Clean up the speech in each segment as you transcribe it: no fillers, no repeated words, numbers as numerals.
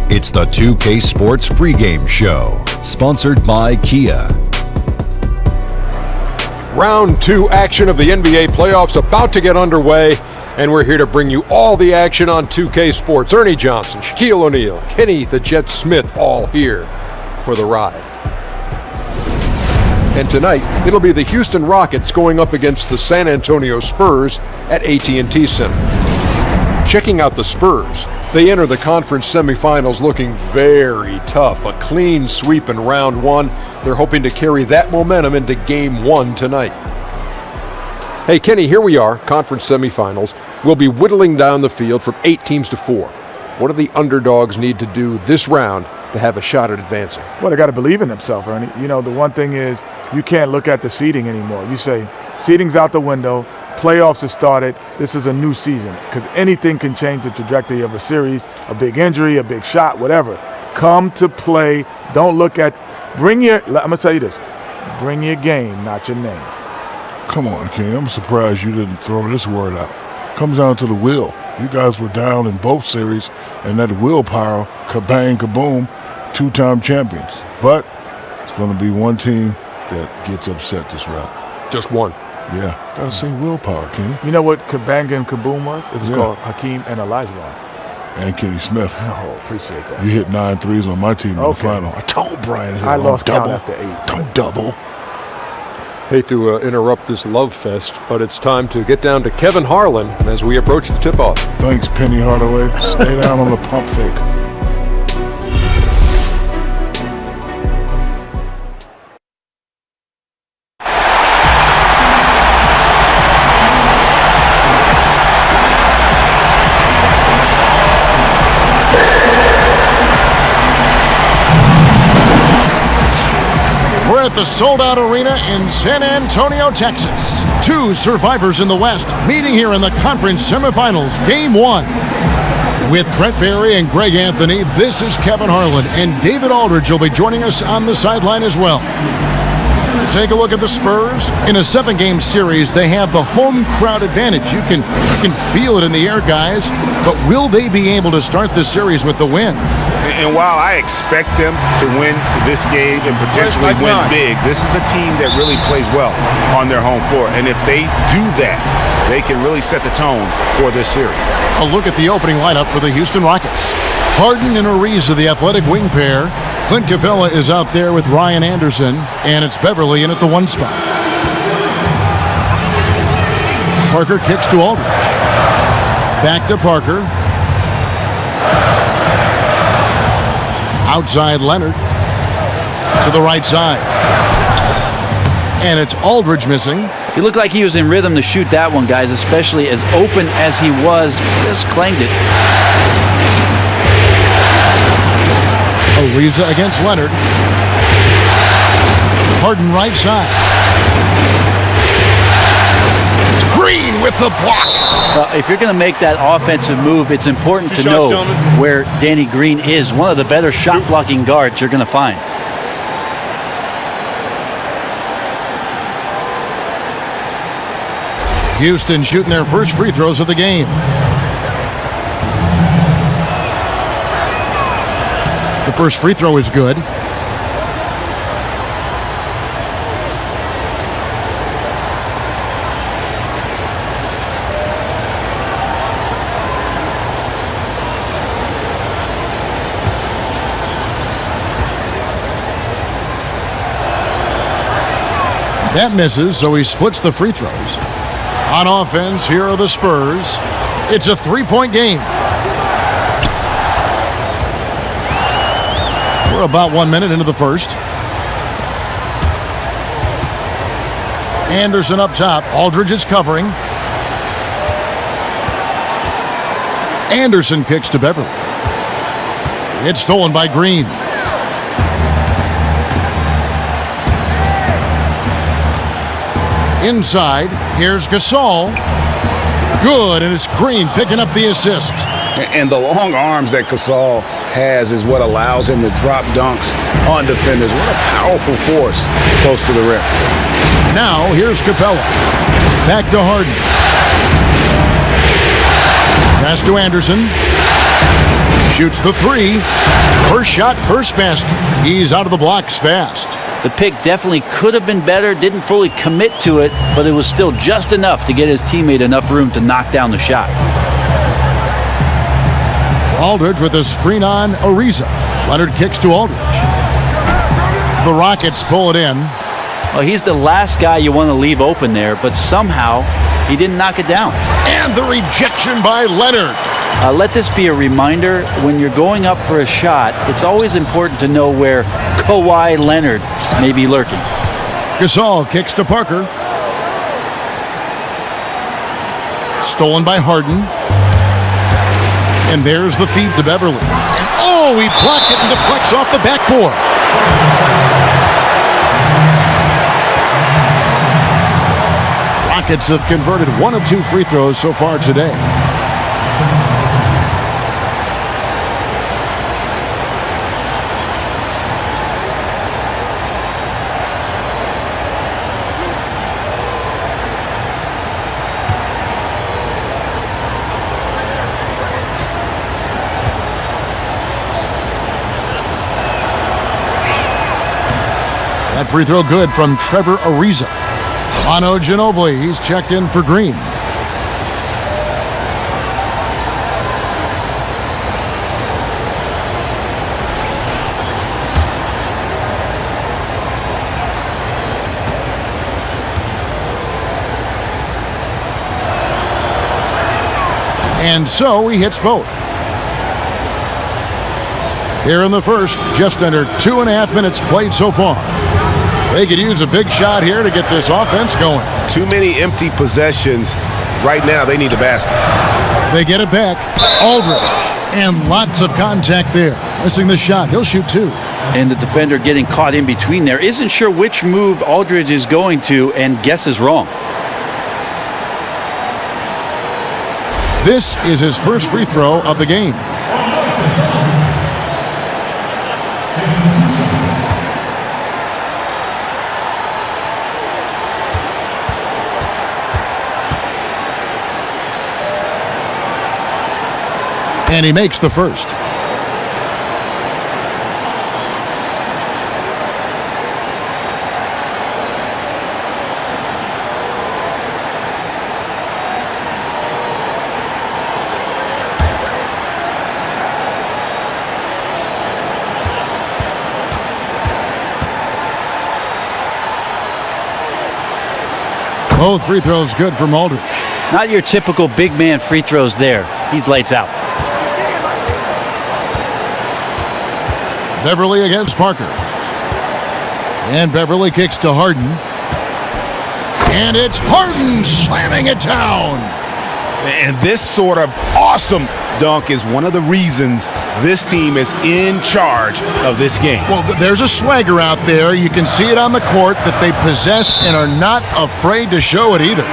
It's the 2K Sports pregame show, sponsored by Kia. Round 2 action of the NBA playoffs about to get underway, and we're here to bring you all the action on 2K Sports. Ernie Johnson, Shaquille O'Neal, Kenny the Jet Smith, all here for the ride. And tonight, it'll be the Houston Rockets going up against the San Antonio Spurs at AT&T Center. Checking out the Spurs, they enter the conference semifinals looking very tough. A clean sweep in round 1. They're hoping to carry that momentum into game 1 tonight. Hey, Kenny, here we are, conference semifinals. We'll be whittling down the field from 8 teams to 4. What do the underdogs need to do this round to have a shot at advancing? Well, they got to believe in themselves, Ernie. You know, the one thing is you can't look at the seeding anymore. You say, seeding's out the window. Playoffs have started. This is a new season because anything can change the trajectory of a series, a big injury, a big shot, whatever. Come to play. Don't look at – I'm going to tell you this. Bring your game, not your name. Come on, King. I'm surprised you didn't throw this word out. Comes down to the will. You guys were down in both series, and that willpower, kabang, kaboom, 2-time champions. But it's going to be one team that gets upset this round. Just one. Yeah, gotta say willpower, Kenny. You know what kabang and kaboom was? It was called Hakeem and Olajuwon. And Kenny Smith. Oh, appreciate that. You hit 9 threes on my team in the final. I told Brian I lost double. count after 8. Don't double. Hate to interrupt this love fest, but it's time to get down to Kevin Harlan as we approach the tip-off. Thanks, Penny Hardaway. Stay down on the pump fake. At the sold-out arena in San Antonio, Texas. 2 survivors in the West meeting here in the conference semifinals, Game 1. With Brent Barry and Greg Anthony, this is Kevin Harlan, and David Aldridge will be joining us on the sideline as well. Take a look at the Spurs. In a 7-game series, they have the home crowd advantage. You can feel it in the air, guys, but will they be able to start this series with the win? And while I expect them to win this game and potentially win big, this is a team that really plays well on their home floor. And if they do that, they can really set the tone for this series. A look at the opening lineup for the Houston Rockets. Harden and Ariza, the athletic wing pair. Clint Capella is out there with Ryan Anderson, and it's Beverly in at the 1 spot. Parker kicks to Aldridge. Back to Parker. Outside Leonard to the right side. And it's Aldridge missing. He looked like he was in rhythm to shoot that one, guys, especially as open as he was. Just clanged it. Ariza against Leonard. Harden right side. Green with the block. Well, if you're going to make that offensive move, it's important to know where Danny Green is. One of the better shot blocking guards you're going to find. Houston shooting their first free throws of the game. The first free throw is good. That misses, so he splits the free throws. On offense, here are the Spurs. It's a 3-point game. We're about 1 minute into the first. Anderson up top. Aldridge is covering. Anderson kicks to Beverly. It's stolen by Green. Inside, here's Gasol. Good, and it's Green picking up the assist. And the long arms that Gasol has is what allows him to drop dunks on defenders. What a powerful force close to the rim. Now, here's Capella. Back to Harden. Pass to Anderson. Shoots the three. First shot, first basket. He's out of the blocks fast. The pick definitely could have been better, didn't fully commit to it, but it was still just enough to get his teammate enough room to knock down the shot. Aldridge with a screen on Ariza. Leonard kicks to Aldridge. The Rockets pull it in. Well, he's the last guy you want to leave open there, but somehow he didn't knock it down. And the rejection by Leonard. Let this be a reminder, when you're going up for a shot, it's always important to know where Kawhi Leonard may be lurking. Gasol kicks to Parker. Stolen by Harden. And there's the feed to Beverly. And oh, he blocked it and deflects off the backboard. Rockets have converted 1 of 2 free throws so far today. That free throw good from Trevor Ariza. Manu Ginobili, he's checked in for Green. And so he hits both. Here in the first, just under 2.5 minutes played so far. They could use a big shot here to get this offense going. Too many empty possessions. Right now, they need a basket. They get it back. Aldridge. And lots of contact there. Missing the shot. He'll shoot 2. And the defender getting caught in between there. Isn't sure which move Aldridge is going to and guesses wrong. This is his first free throw of the game. And he makes the first. Both free throws good from Aldridge. Not your typical big man free throws there. He's lights out. Beverly against Parker. And Beverly kicks to Harden. And it's Harden slamming it down. And this sort of awesome dunk is one of the reasons this team is in charge of this game. Well, there's a swagger out there. You can see it on the court that they possess and are not afraid to show it either.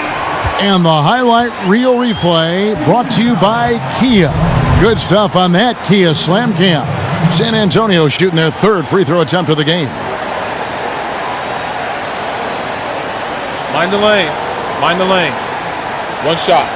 And the highlight reel replay brought to you by Kia. Good stuff on that Kia Slam Cam. San Antonio shooting their third free throw attempt of the game. Mind the lanes. Mind the lanes. One shot.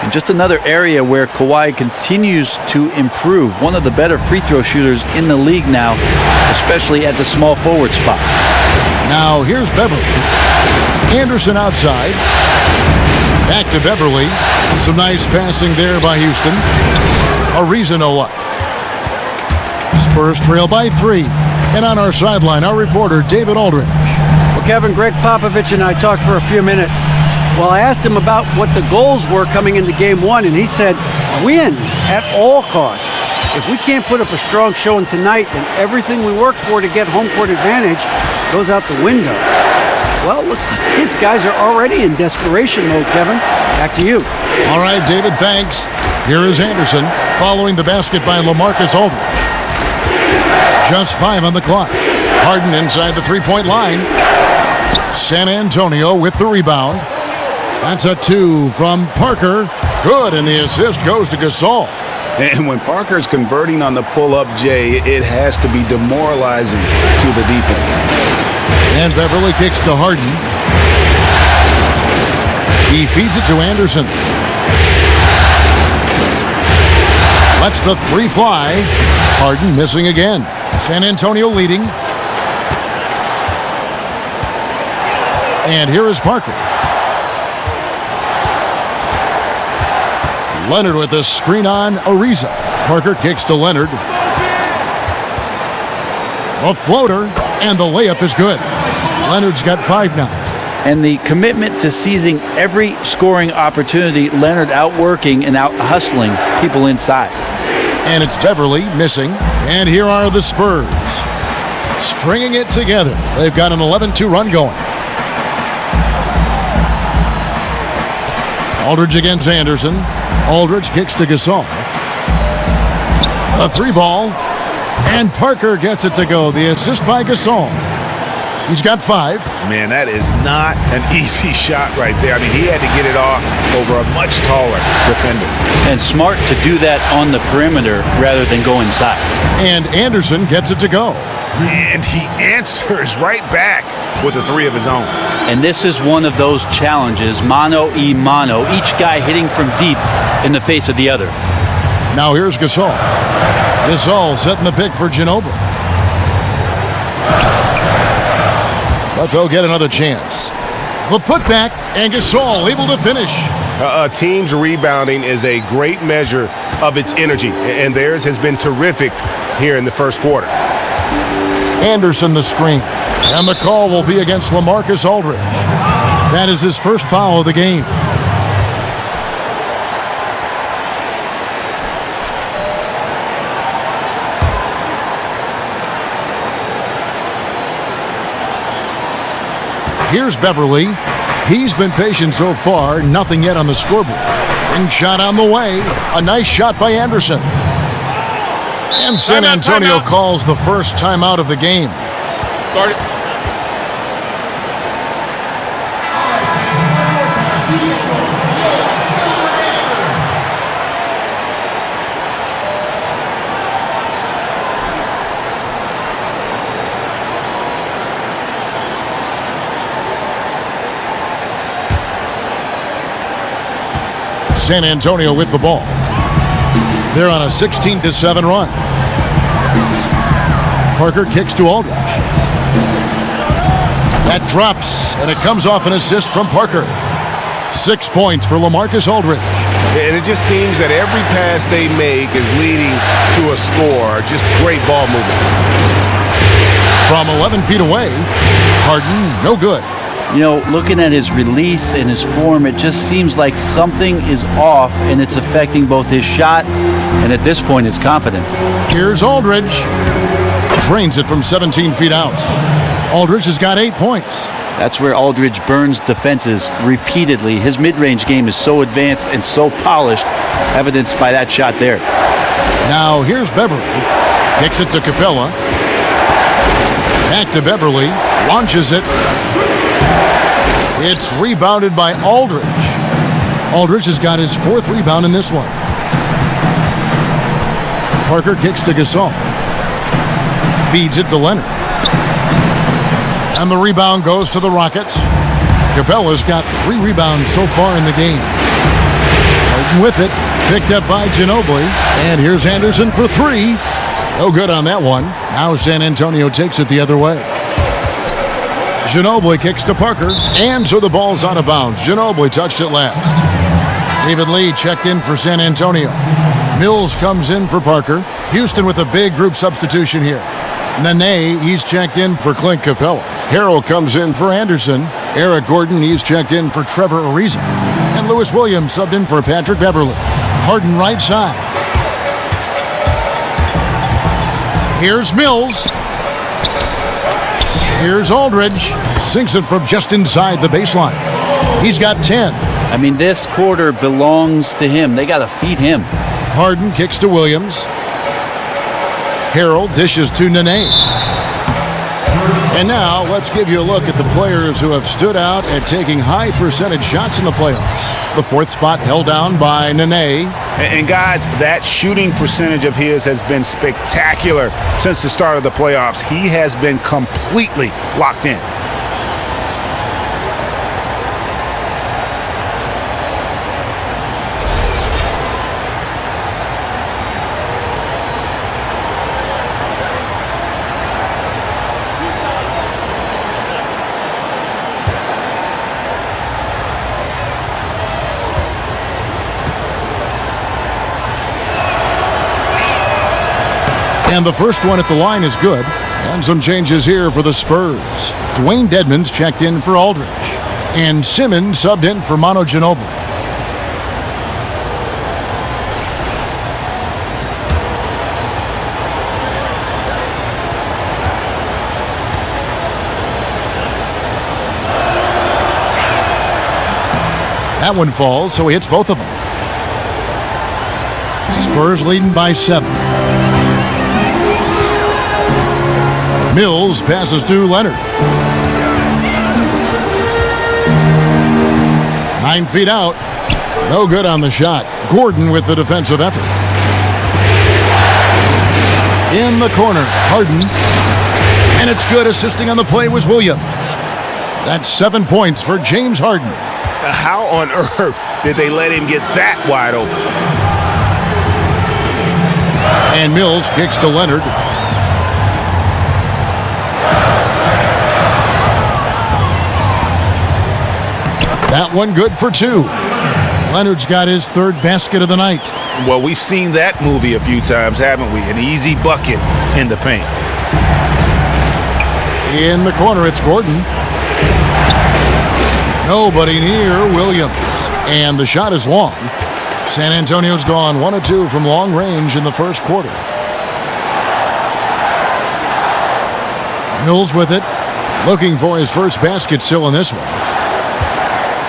And just another area where Kawhi continues to improve. One of the better free throw shooters in the league now, especially at the small forward spot. Now here's Beverly. Anderson outside. Back to Beverly. And some nice passing there by Houston. Ariza no luck. Spurs trail by 3. And on our sideline, our reporter David Aldridge. Well, Kevin, Greg Popovich and I talked for a few minutes. Well, I asked him about what the goals were coming into Game 1, and he said, win at all costs. If we can't put up a strong showing tonight, then everything we worked for to get home court advantage goes out the window. Well, it looks like his guys are already in desperation mode, Kevin. Back to you. All right, David, thanks. Here is Anderson following the basket by LaMarcus Aldridge. Just 5 on the clock. Harden inside the three-point line. San Antonio with the rebound. That's a 2 from Parker. Good, and the assist goes to Gasol. And when Parker's converting on the pull-up J, it has to be demoralizing to the defense. And Beverly kicks to Harden. He feeds it to Anderson. Lets the three fly. Harden missing again. San Antonio leading. And here is Parker. Leonard with the screen on Ariza. Parker kicks to Leonard. A floater, and the layup is good. Leonard's got 5 now. And the commitment to seizing every scoring opportunity, Leonard outworking and out hustling people inside. And it's Beverly missing. And here are the Spurs. Stringing it together. They've got an 11-2 run going. Aldridge against Anderson. Aldridge kicks to Gasol. A 3-ball. And Parker gets it to go. The assist by Gasol. He's got 5. Man, that is not an easy shot right there. I mean, he had to get it off over a much taller defender. And smart to do that on the perimeter rather than go inside. And Anderson gets it to go. And he answers right back with a 3 of his own. And this is one of those challenges, mano a mano, each guy hitting from deep in the face of the other. Now here's Gasol. Gasol setting the pick for Ginobili. But they'll get another chance. The putback, and Gasol able to finish. A team's rebounding is a great measure of its energy, and theirs has been terrific here in the first quarter. Anderson the screen, and the call will be against LaMarcus Aldridge. That is his first foul of the game. Here's Beverly. He's been patient so far. Nothing yet on the scoreboard. Ring shot on the way. A nice shot by Anderson. And San Antonio calls the first timeout of the game. Start it. San Antonio with the ball. They're on a 16-7 run. Parker kicks to Aldridge. That drops, and it comes off an assist from Parker. 6 points for LaMarcus Aldridge. And it just seems that every pass they make is leading to a score. Just great ball movement. From 11 feet away, Harden, no good. You know, looking at his release and his form, it just seems like something is off, and it's affecting both his shot and, at this point, his confidence. Here's Aldridge. Drains it from 17 feet out. Aldridge has got 8 points. That's where Aldridge burns defenses repeatedly. His mid-range game is so advanced and so polished, evidenced by that shot there. Now here's Beverly. Kicks it to Capella. Back to Beverly. Launches it. It's rebounded by Aldridge. Aldridge has got his 4th rebound in this one. Parker kicks to Gasol. Feeds it to Leonard. And the rebound goes to the Rockets. Capella's got 3 rebounds so far in the game. Harden with it. Picked up by Ginobili. And here's Anderson for 3. No good on that one. Now San Antonio takes it the other way. Ginobili kicks to Parker, and so the ball's out of bounds. Ginobili touched it last. David Lee checked in for San Antonio. Mills comes in for Parker. Houston with a big group substitution here. Nene, he's checked in for Clint Capella. Harrell comes in for Anderson. Eric Gordon, he's checked in for Trevor Ariza. And Lewis Williams subbed in for Patrick Beverly. Harden right side. Here's Mills. Here's Aldridge. Sinks it from just inside the baseline. He's got 10. I mean, this quarter belongs to him. They got to feed him. Harden kicks to Williams. Harrell dishes to Nene. And now let's give you a look at the players who have stood out at taking high percentage shots in the playoffs. The fourth spot held down by Nene. And guys, that shooting percentage of his has been spectacular since the start of the playoffs. He has been completely locked in. And the first one at the line is good. And some changes here for the Spurs. Dwayne Dedmon's checked in for Aldridge. And Simmons subbed in for Manu Ginobili. That one falls, so he hits both of them. Spurs leading by 7. Mills passes to Leonard. 9 feet out. No good on the shot. Gordon with the defensive effort. In the corner, Harden. And it's good. Assisting on the play was Williams. That's 7 points for James Harden. How on earth did they let him get that wide open? And Mills kicks to Leonard. That one good for 2. Leonard's got his third basket of the night. Well, we've seen that movie a few times, haven't we? An easy bucket in the paint. In the corner, it's Gordon. Nobody near Williams. And the shot is long. San Antonio's gone 1 of 2 from long range in the first quarter. Mills with it. Looking for his first basket still in this one.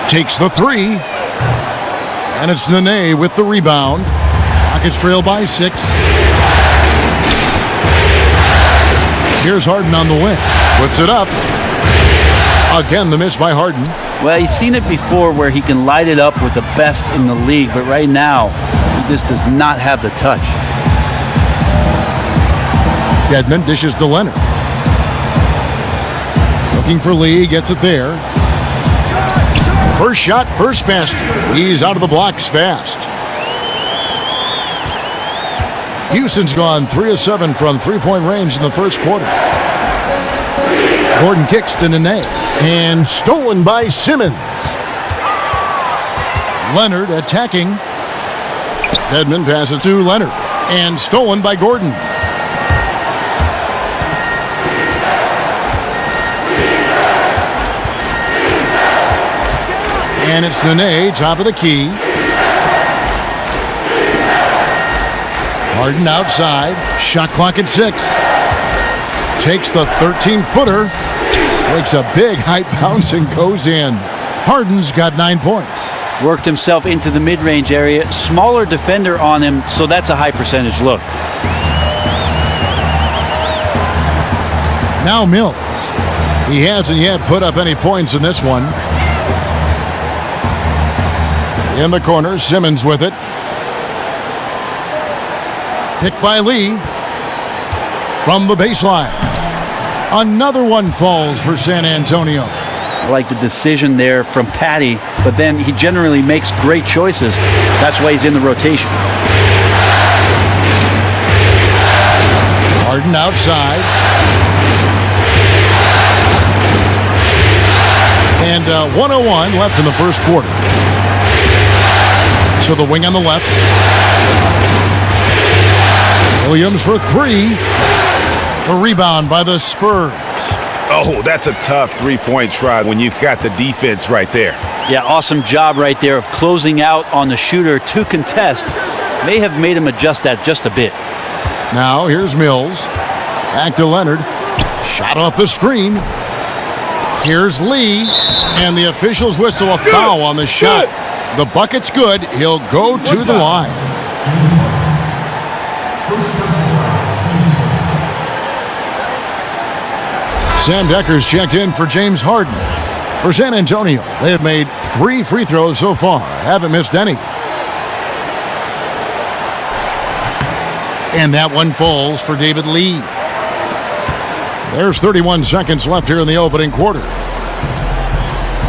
Takes the 3. And it's Nene with the rebound. Rockets trail by 6. Here's Harden on the wing. Puts it up. Again, the miss by Harden. Well, he's seen it before where he can light it up with the best in the league, but right now, he just does not have the touch. Dedmon dishes to Leonard. Looking for Lee, gets it there. First shot, first basket. He's out of the blocks fast. Houston's gone 3 of 7 from three-point range in the first quarter. Gordon kicks to Nene. And stolen by Simmons. Leonard attacking. Dedmon passes to Leonard. And stolen by Gordon. And it's Nene, top of the key. Harden outside. Shot clock at 6. Takes the 13-footer. Makes a big height bounce and goes in. Harden's got 9 points. Worked himself into the mid-range area. Smaller defender on him, so that's a high percentage look. Now Mills. He hasn't yet put up any points in this one. In the corner, Simmons with it. Picked by Lee. From the baseline. Another one falls for San Antonio. I like the decision there from Patty, but then he generally makes great choices. That's why he's in the rotation. Harden outside. And 1:01 left in the first quarter. So the wing on the left. Williams for 3. A rebound by the Spurs. Oh, that's a tough three-point try when you've got the defense right there. Yeah, awesome job right there of closing out on the shooter to contest. May have made him adjust that just a bit. Now here's Mills. Back to Leonard. Shot off the screen. Here's Lee. And the officials whistle a foul on the shot. The bucket's good. He'll go to the line. Sam Decker's checked in for James Harden. For San Antonio, they have made 3 free throws so far, haven't missed any. And that one falls for David Lee. There's 31 seconds left here in the opening quarter.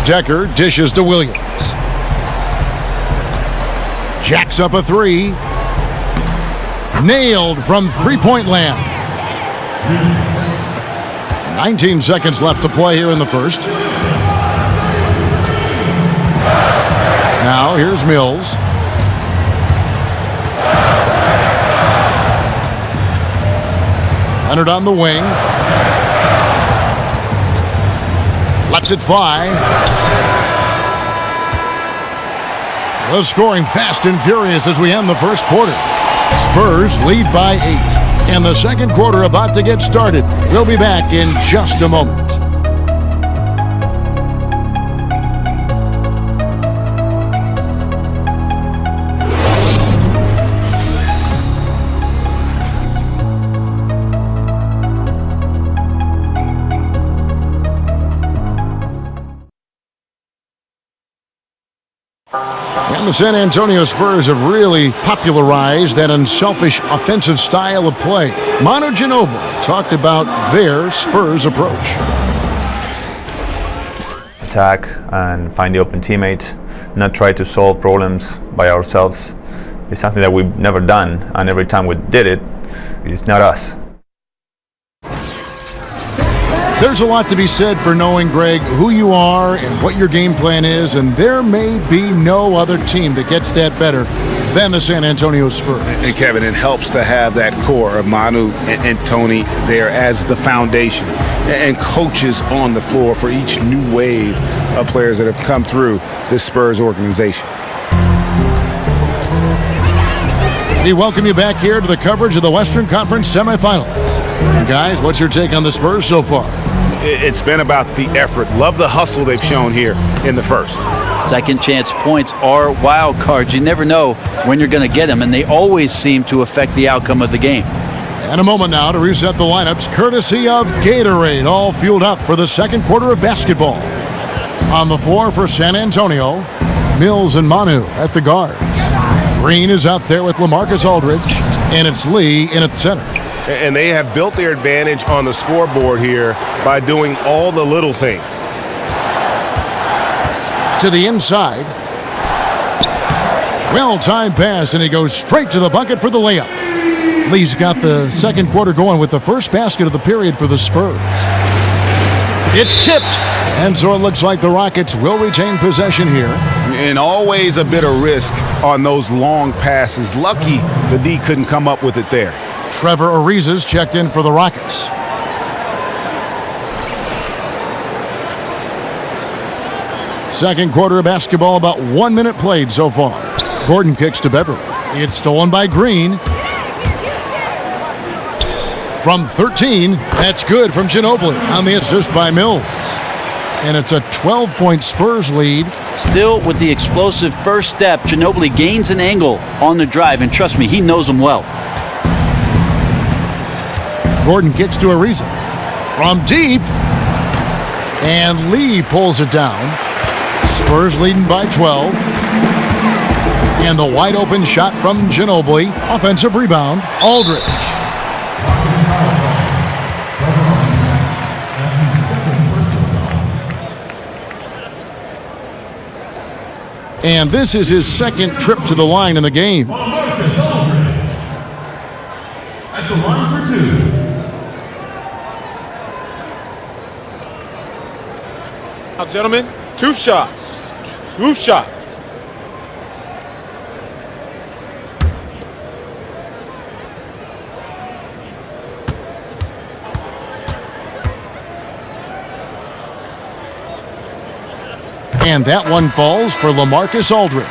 Decker dishes to Williams. Jacks up a 3. Nailed from three-point land. 19 seconds left to play here in the first. Now here's Mills. Leonard on the wing. Lets it fly. The scoring fast and furious as we end the first quarter. Spurs lead by 8. And the second quarter about to get started. We'll be back in just a moment. The San Antonio Spurs have really popularized that unselfish offensive style of play. Manu Ginobili talked about their Spurs approach. Attack and find the open teammate, not try to solve problems by ourselves. It's something that we've never done, and every time we did it, it's not us. There's a lot to be said for knowing, Greg, who you are and what your game plan is, and there may be no other team that gets that better than the San Antonio Spurs. And Kevin, it helps to have that core of Manu and Tony there as the foundation and coaches on the floor for each new wave of players that have come through this Spurs organization. We welcome you back here to the coverage of the Western Conference semifinals. And guys, what's your take on the Spurs so far? It's been about the effort. Love the hustle they've shown here in the first. Second chance points are wild cards. You never know when you're going to get them, and they always seem to affect the outcome of the game. And a moment now to reset the lineups, courtesy of Gatorade, all fueled up for the second quarter of basketball. On the floor for San Antonio, Mills and Manu at the guards. Green is out there with LaMarcus Aldridge, and it's Lee in at the center. And they have built their advantage on the scoreboard here by doing all the little things. To the inside. Well-timed pass, and he goes straight to the bucket for the layup. Lee's got the second quarter going with the first basket of the period for the Spurs. It's tipped, and so it looks like the Rockets will retain possession here. And always a bit of risk on those long passes. Lucky the D couldn't come up with it there. Trevor Ariza's checked in for the Rockets. Second quarter of basketball, about 1 minute played so far. Gordon kicks to Beverly. It's stolen by Green. From 13, that's good from Ginobili on the assist by Mills. And it's a 12-point Spurs lead. Still with the explosive first step, Ginobili gains an angle on the drive, and trust me, he knows them well. Gordon kicks to Ariza. From deep. And Lee pulls it down. Spurs leading by 12. And the wide open shot from Ginobili. Offensive rebound, Aldridge. And this is his second trip to the line in the game. At the line for 2. Now, gentlemen, 2 shots. 2 shots. And that one falls for LaMarcus Aldridge.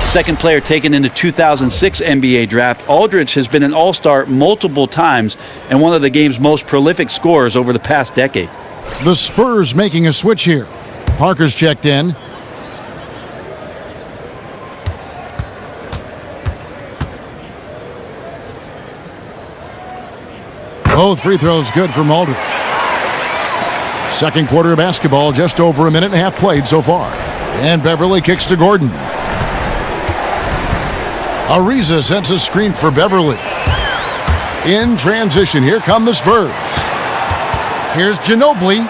Second player taken in the 2006 NBA draft, Aldridge has been an all-star multiple times and one of the game's most prolific scorers over the past decade. The Spurs making a switch here. Parker's checked in. Both free throws good from Aldridge. Second quarter of basketball, just over a minute and a half played so far. And Beverly kicks to Gordon. Ariza sets a screen for Beverly. In transition, here come the Spurs. Here's Ginobili.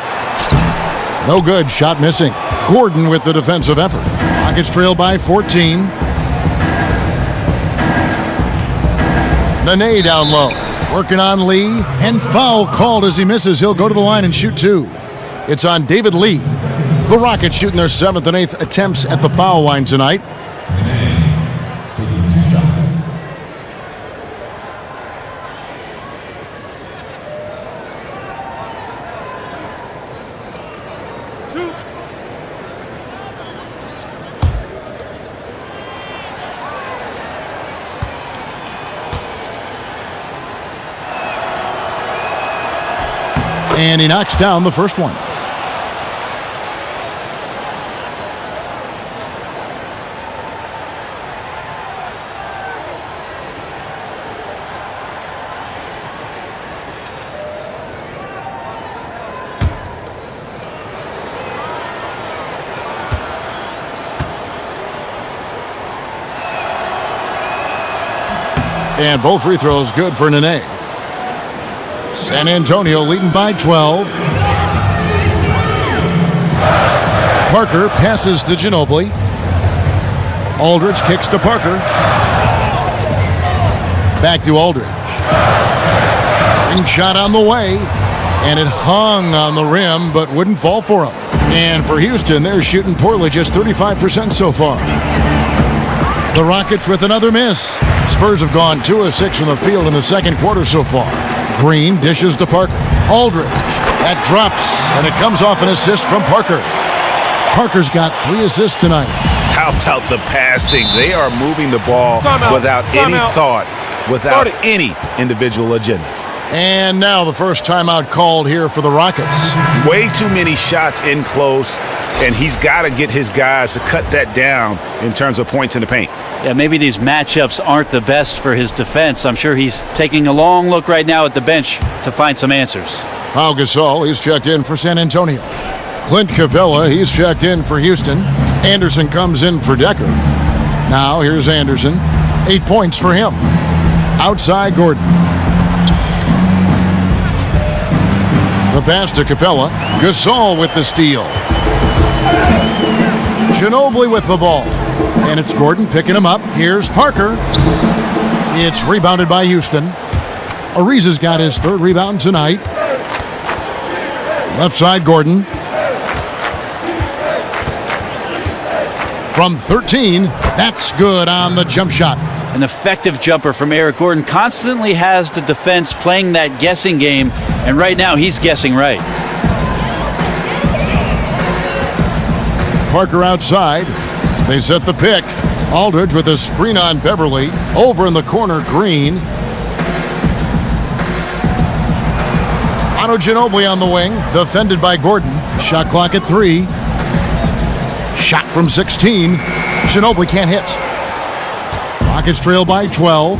No good, shot missing. Gordon with the defensive effort. Rockets trail by 14. Nene down low. Working on Lee. And foul called as he misses. He'll go to the line and shoot two. It's on David Lee. The Rockets shooting their 7th and 8th attempts at the foul line tonight. Taking 2 shots. And he knocks down the first one. And both free throws good for Nene. San Antonio leading by 12. Parker passes to Ginobili. Aldridge kicks to Parker. Back to Aldridge. Ring shot on the way. And it hung on the rim, but wouldn't fall for him. And for Houston, they're shooting poorly, just 35% so far. The Rockets with another miss. Spurs have gone 2 of 6 from the field in the second quarter so far. Green dishes to Parker. Aldridge. That drops, and it comes off an assist from Parker. Parker's got 3 assists tonight. How about the passing? They are moving the ball without any thought, without any individual agendas. And now the first timeout called here for the Rockets. Way too many shots in close, and he's got to get his guys to cut that down in terms of points in the paint. Yeah, maybe these matchups aren't the best for his defense. I'm sure he's taking a long look right now at the bench to find some answers. Pau Gasol, he's checked in for San Antonio. Clint Capella, he's checked in for Houston. Anderson comes in for Decker. Now here's Anderson. 8 points for him. Outside Gordon. The pass to Capella. Gasol with the steal. Ginobili with the ball. And it's Gordon picking him up. Here's Parker. It's rebounded by Houston. Ariza's got his 3rd rebound tonight. Left side, Gordon. From 13, that's good on the jump shot. An effective jumper from Eric Gordon. Constantly has the defense playing that guessing game, and right now he's guessing right. Parker outside. They set the pick. Aldridge with a screen on Beverly. Over in the corner, Green. Ginobili on the wing. Defended by Gordon. Shot clock at 3. Shot from 16. Ginobili can't hit. Rockets trail by 12.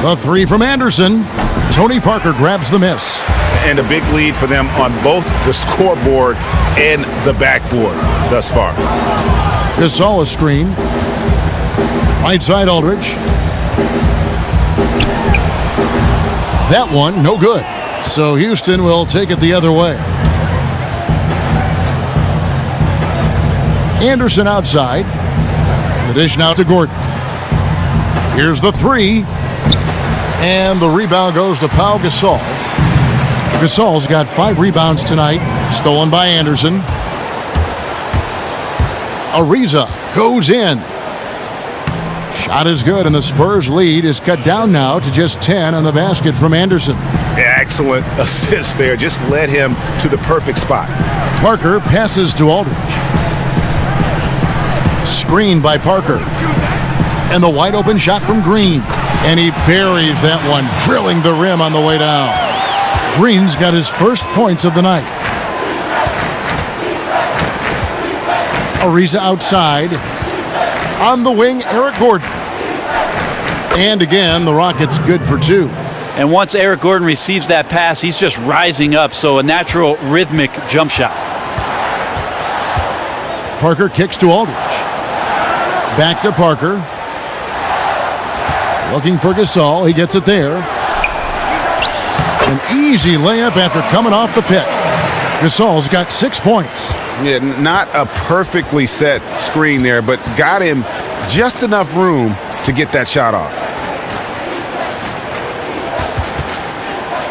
The 3 from Anderson. Tony Parker grabs the miss. And a big lead for them on both the scoreboard and the backboard thus far. Gasol a screen. Right side Aldridge. That one, no good. So Houston will take it the other way. Anderson outside. The dish now to Gordon. Here's the 3. And the rebound goes to Pau Gasol. Gasol's got 5 rebounds tonight. Stolen by Anderson. Ariza goes in. Shot is good, and the Spurs lead is cut down now to just 10 on the basket from Anderson. Excellent assist there. Just led him to the perfect spot. Parker passes to Aldridge. Screened by Parker. And the wide open shot from Green. And he buries that one, drilling the rim on the way down. Green's got his first points of the night. Ariza outside. On the wing, Eric Gordon. And again, the Rockets good for 2. And once Eric Gordon receives that pass, he's just rising up, so a natural rhythmic jump shot. Parker kicks to Aldridge. Back to Parker. Looking for Gasol. He gets it there. An easy layup after coming off the pick. Gasol's got 6 points. Yeah, not a perfectly set screen there, but got him just enough room to get that shot off.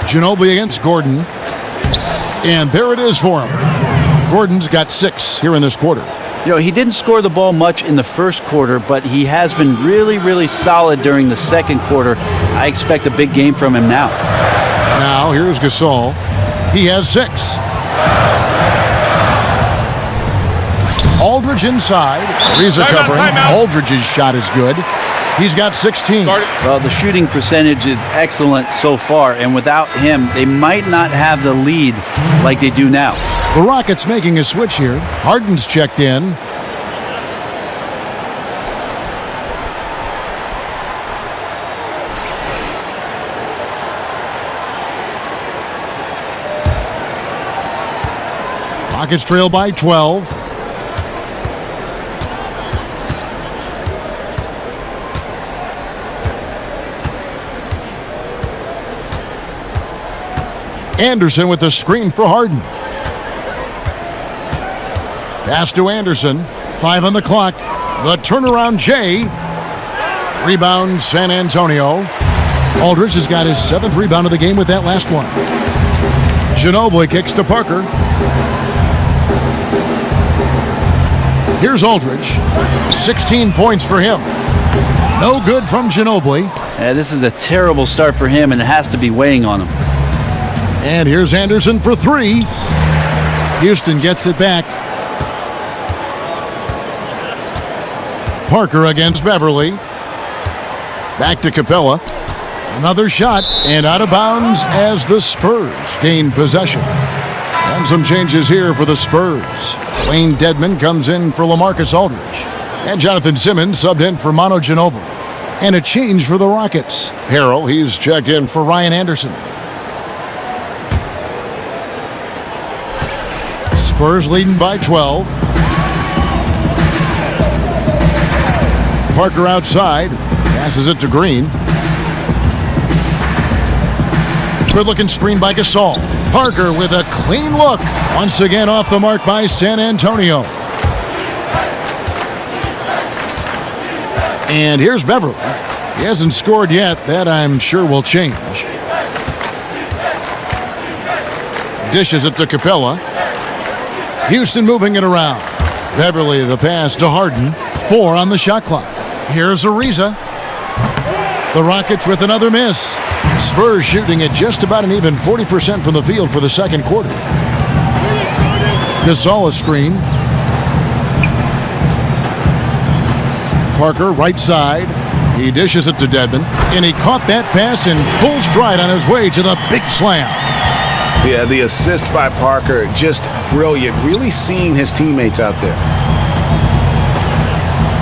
Ginobili against Gordon. And there it is for him. Gordon's got 6 here in this quarter. You know, he didn't score the ball much in the first quarter, but he has been really, really solid during the second quarter. I expect a big game from him now. Now, here's Gasol. He has 6. Aldridge inside. Ariza covering. Aldridge's shot is good. He's got 16. Well, the shooting percentage is excellent so far, and without him, they might not have the lead like they do now. The Rockets making a switch here. Harden's checked in. Rockets trail by 12. Anderson with the screen for Harden. Pass to Anderson. 5 on the clock. The turnaround Jay. Rebound San Antonio. Aldridge has got his 7th rebound of the game with that last one. Ginobili kicks to Parker. Here's Aldridge. 16 points for him. No good from Ginobili. Yeah, this is a terrible start for him, and it has to be weighing on him. And here's Anderson for 3. Houston gets it back. Parker against Beverly. Back to Capella. Another shot and out of bounds as the Spurs gain possession. And some changes here for the Spurs. Wayne Dedmon comes in for LaMarcus Aldridge. And Jonathan Simmons subbed in for Manu Ginobili. And a change for the Rockets. Harrell, he's checked in for Ryan Anderson. Spurs leading by 12. Parker outside. Passes it to Green. Good-looking screen by Gasol. Parker with a clean look. Once again off the mark by San Antonio. And here's Beverly. He hasn't scored yet. That I'm sure will change. Dishes it to Capella. Houston moving it around. Beverly the pass to Harden. 4 on the shot clock. Here's Ariza. The Rockets with another miss. Spurs shooting at just about an even 40% from the field for the second quarter. Gasol a screen. Parker right side. He dishes it to Dedmon. And he caught that pass in full stride on his way to the big slam. Yeah, the assist by Parker, just brilliant. Really seeing his teammates out there.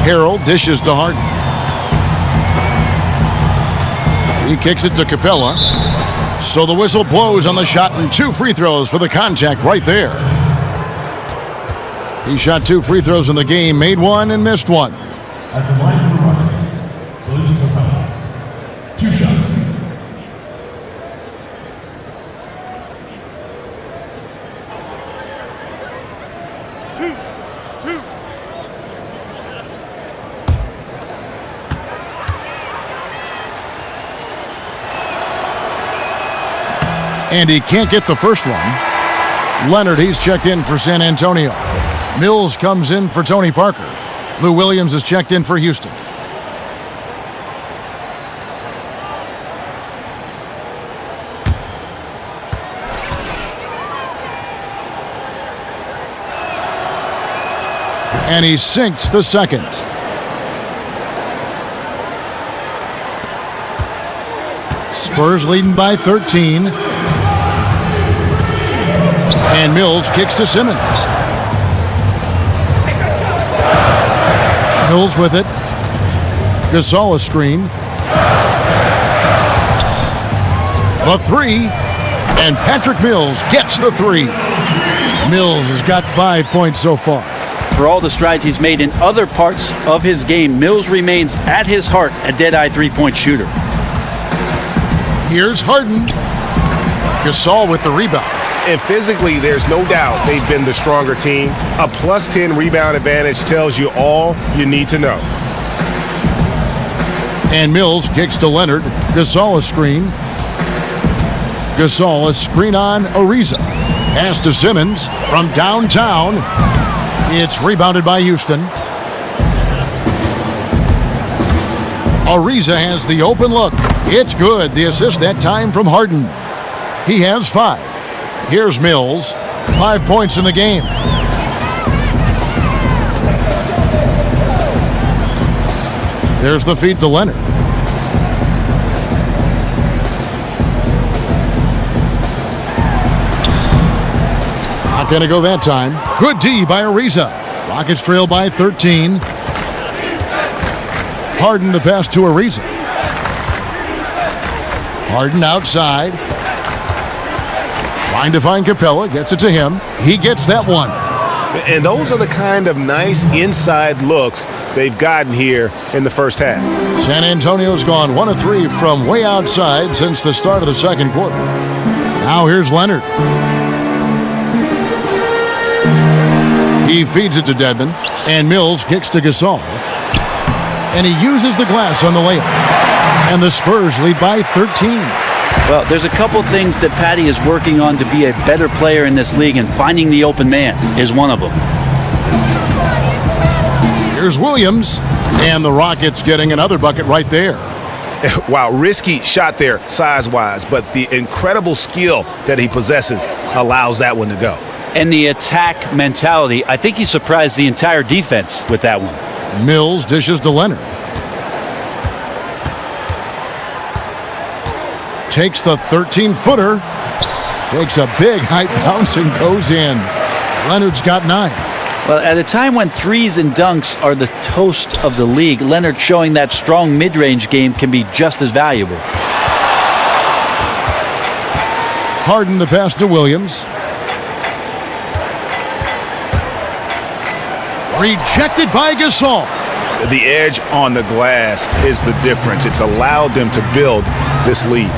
Harrell dishes to Harden. He kicks it to Capella. So the whistle blows on the shot and 2 free throws for the contact right there. He shot 2 free throws in the game, made 1 and missed 1. At the line for the Rockets, Clint Capella. 2 shots. And he can't get the first one. Leonard, he's checked in for San Antonio. Mills comes in for Tony Parker. Lou Williams is checked in for Houston. And he sinks the second. Spurs leading by 13. And Mills kicks to Simmons. Mills with it. Gasol a screen. The three, and Patrick Mills gets the three. Mills has got 5 points so far. For all the strides he's made in other parts of his game, Mills remains at his heart a dead-eye three-point shooter. Here's Harden. Gasol with the rebound. And physically, there's no doubt they've been the stronger team. A plus 10 rebound advantage tells you all you need to know. And Mills kicks to Leonard. Gasol a screen. Gasol a screen on Ariza. Pass to Simmons from downtown. It's rebounded by Houston. Ariza has the open look. It's good. The assist that time from Harden. He has 5. Here's Mills. 5 points in the game. There's the feed to Leonard. Not going to go that time. Good D by Ariza. Rockets trail by 13. Harden the pass to Ariza. Harden outside. Trying to find Capella. Gets it to him. He gets that one. And those are the kind of nice inside looks they've gotten here in the first half. San Antonio's gone 1 of 3 from way outside since the start of the second quarter. Now here's Leonard. He feeds it to Dedmon, and Mills kicks to Gasol. And he uses the glass on the layup. And the Spurs lead by 13. Well, there's a couple things that Patty is working on to be a better player in this league, and finding the open man is one of them. Here's Williams, and the Rockets getting another bucket right there. Wow, risky shot there size-wise, but the incredible skill that he possesses allows that one to go. And the attack mentality, I think he surprised the entire defense with that one. Mills dishes to Leonard. Takes the 13-footer. Takes a big high bounce and goes in. Leonard's got 9. Well, at a time when threes and dunks are the toast of the league, Leonard showing that strong mid-range game can be just as valuable. Harden the pass to Williams. Rejected by Gasol. The edge on the glass is the difference. It's allowed them to build this lead.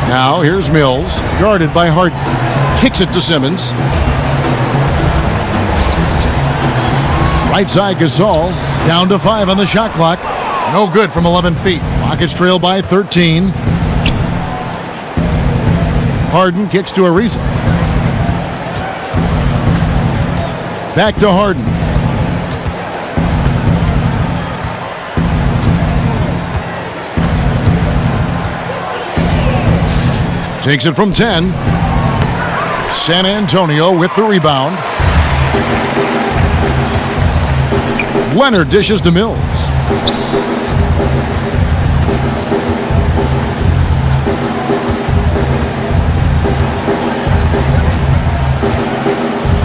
Now here's Mills, guarded by Harden. Kicks it to Simmons. Right side Gasol, down to 5 on the shot clock. No good from 11 feet. Rockets trail by 13. Harden kicks to Ariza. Back to Harden. Takes it from 10. San Antonio with the rebound. Leonard dishes to Mills.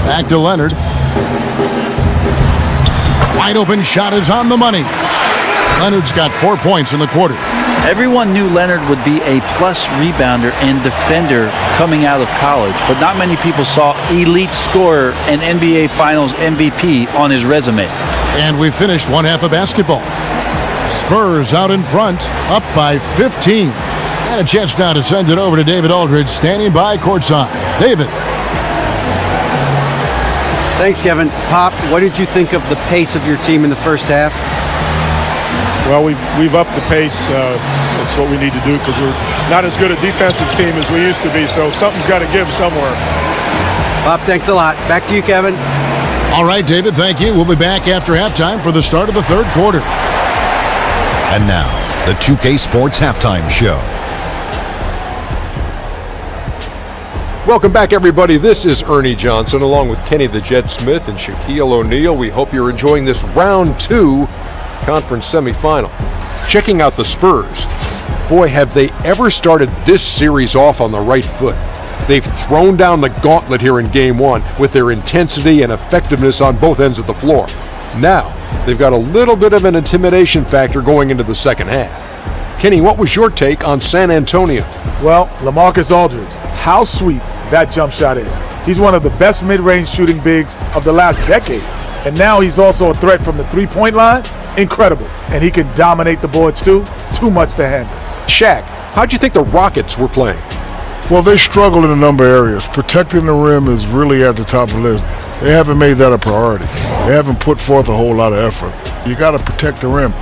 Back to Leonard. Wide open shot is on the money. Leonard's got 4 points in the quarter. Everyone knew Leonard would be a plus rebounder and defender coming out of college, but not many people saw elite scorer and NBA Finals MVP on his resume. And we finished one half of basketball. Spurs out in front, up by 15. And a chance now to send it over to David Aldridge, standing by courtside. David. Thanks, Kevin. Pop, what did you think of the pace of your team in the first half? Well, we've upped the pace. That's what we need to do because we're not as good a defensive team as we used to be, so something's got to give somewhere. Pop, thanks a lot. Back to you, Kevin. All right, David, thank you. We'll be back after halftime for the start of the third quarter. And now, the 2K Sports Halftime Show. Welcome back, everybody. This is Ernie Johnson along with Kenny the Jet Smith and Shaquille O'Neal. We hope you're enjoying this round 2 conference semifinal. Checking out the Spurs. Boy, have they ever started this series off on the right foot. They've thrown down the gauntlet here in Game 1 with their intensity and effectiveness on both ends of the floor. Now, they've got a little bit of an intimidation factor going into the second half. Kenny, what was your take on San Antonio? Well, LaMarcus Aldridge, how sweet that jump shot is. He's one of the best mid-range shooting bigs of the last decade. And now he's also a threat from the three-point line. Incredible. And he can dominate the boards too. Too much to handle. Shaq, how'd you think the Rockets were playing? Well, they struggle in a number of areas. Protecting the rim is really at the top of the list. They haven't made that a priority. They haven't put forth a whole lot of effort. You got to protect the rim.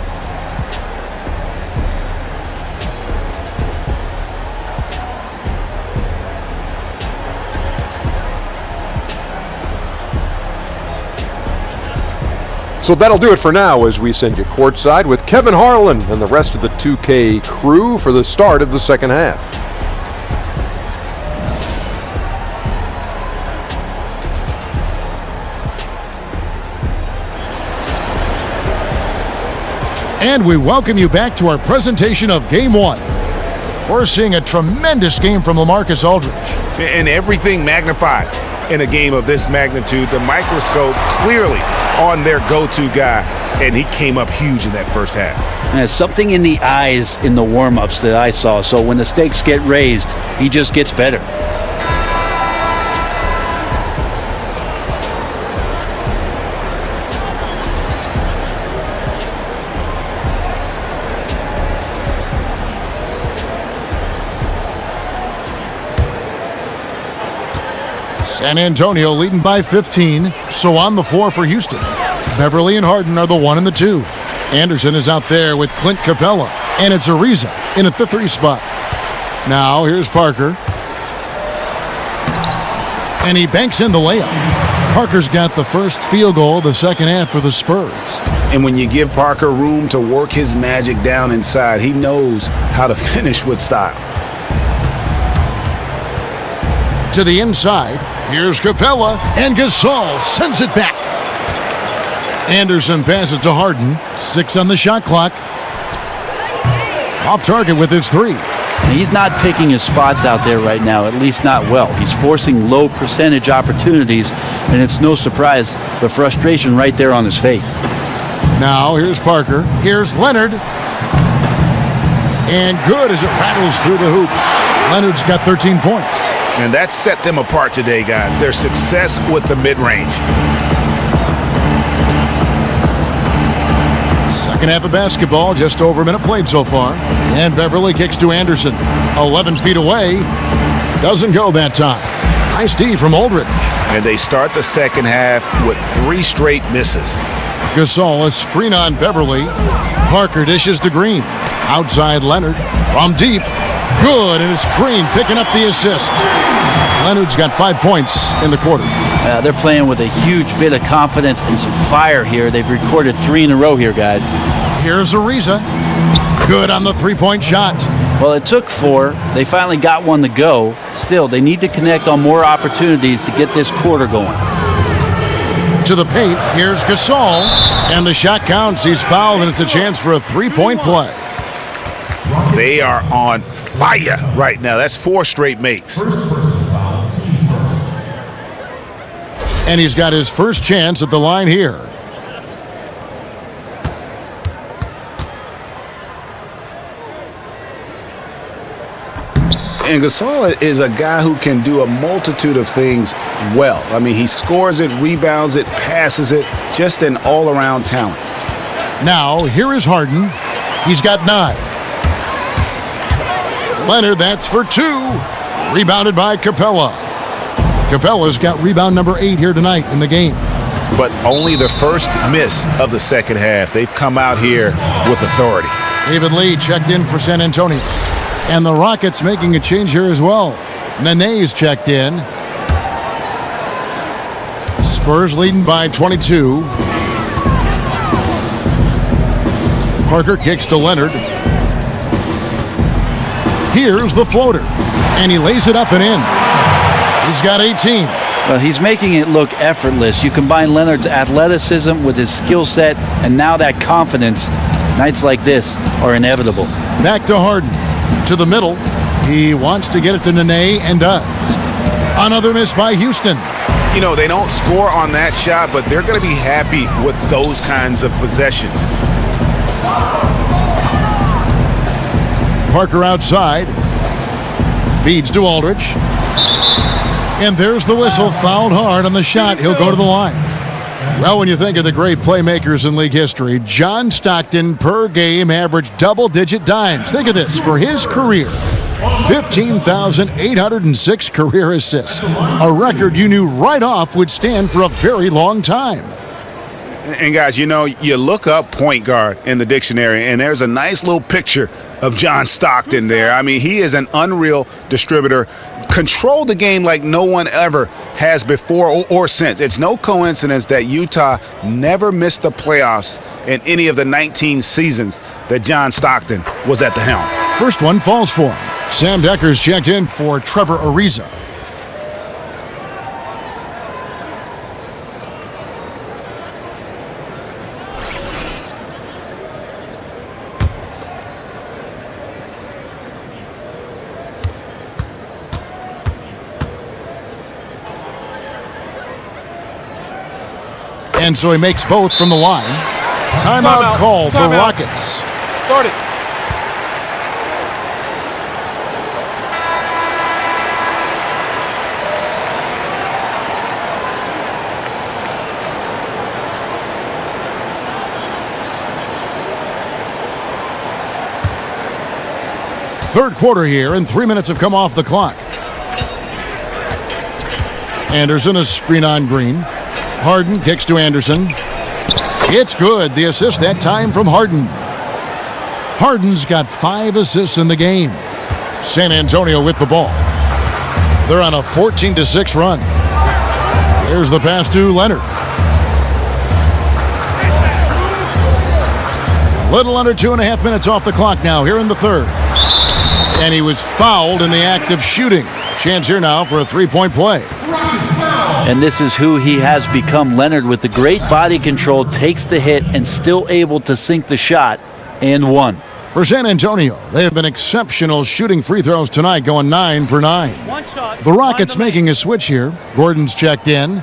So that'll do it for now as we send you courtside with Kevin Harlan and the rest of the 2K crew for the start of the second half. And we welcome you back to our presentation of Game 1. We're seeing a tremendous game from LaMarcus Aldridge. And everything magnified in a game of this magnitude. The microscope clearly on their go-to guy, and he came up huge in that first half. There's something in the eyes in the warm-ups that I saw, so when the stakes get raised, he just gets better. San Antonio leading by 15, so on the floor for Houston. Beverly and Harden are the 1 and the 2. Anderson is out there with Clint Capella, and it's Ariza in at the 3 spot. Now here's Parker. And he banks in the layup. Parker's got the first field goal of the second half for the Spurs. And when you give Parker room to work his magic down inside, he knows how to finish with style. To the inside, here's Capella, and Gasol sends it back. Anderson passes to Harden, 6 on the shot clock. Off target with his 3. He's not picking his spots out there right now, at least not well. He's forcing low percentage opportunities, and it's no surprise the frustration right there on his face. Now here's Parker, here's Leonard. And good as it rattles through the hoop. Leonard's got 13 points. And that set them apart today, guys. Their success with the mid-range. Second half of basketball, just over a minute played so far. And Beverly kicks to Anderson. 11 feet away. Doesn't go that time. Nice D from Aldridge. And they start the second half with 3 straight misses. Gasol, a screen on Beverly. Parker dishes to Green. Outside Leonard. From deep. Good, and it's Green picking up the assist. Leonard's got 5 points in the quarter. They're playing with a huge bit of confidence and some fire here. They've recorded 3 in a row here, guys. Here's Ariza. Good on the 3-point shot. Well, it took 4. They finally got one to go. Still, they need to connect on more opportunities to get this quarter going. To the paint, here's Gasol. And the shot counts. He's fouled, and it's a chance for a 3-point play. They are on fire right now. That's 4 straight makes. And he's got his first chance at the line here. And Gasol is a guy who can do a multitude of things well. I mean, he scores it, rebounds it, passes it, just an all-around talent. Now, here is Harden. He's got 9. Leonard, that's for 2. Rebounded by Capella. Capella's got rebound number 8 here tonight in the game. But only the first miss of the second half. They've come out here with authority. David Lee checked in for San Antonio. And the Rockets making a change here as well. Nene's checked in. Spurs leading by 22. Parker kicks to Leonard. Here's the floater. And he lays it up and in. He's got 18. Well, he's making it look effortless. You combine Leonard's athleticism with his skill set, and now that confidence. Nights like this are inevitable. Back to Harden. To the middle. He wants to get it to Nene and does. Another miss by Houston. You know, they don't score on that shot, but they're going to be happy with those kinds of possessions. Parker outside. Feeds to Aldridge. And there's the whistle. Fouled hard on the shot. He'll go to the line. Well, when you think of the great playmakers in league history, John Stockton per game averaged double-digit dimes. Think of this. For his career, 15,806 career assists. A record you knew right off would stand for a very long time. And guys, you know, you look up point guard in the dictionary, and there's a nice little picture of John Stockton there. I mean, he is an unreal distributor. Controlled the game like no one ever has before or since. It's no coincidence that Utah never missed the playoffs in any of the 19 seasons that John Stockton was at the helm. First one falls for him. Sam Decker's checked in for Trevor Ariza. And so he makes both from the line. Timeout call for Rockets. Start it. Third quarter here, and 3 minutes have come off the clock. Anderson, a screen on Green. Harden kicks to Anderson. It's good. The assist that time from Harden. Harden's got 5 assists in the game. San Antonio with the ball. They're on a 14-6 run. There's the pass to Leonard. A little under 2.5 minutes off the clock now here in the third. And he was fouled in the act of shooting. Chance here now for a three-point play. And this is who he has become. Leonard, with the great body control, takes the hit and still able to sink the shot and one. For San Antonio, they have been exceptional shooting free throws tonight, going 9 for 9. One shot. The Rockets making a switch here. Gordon's checked in.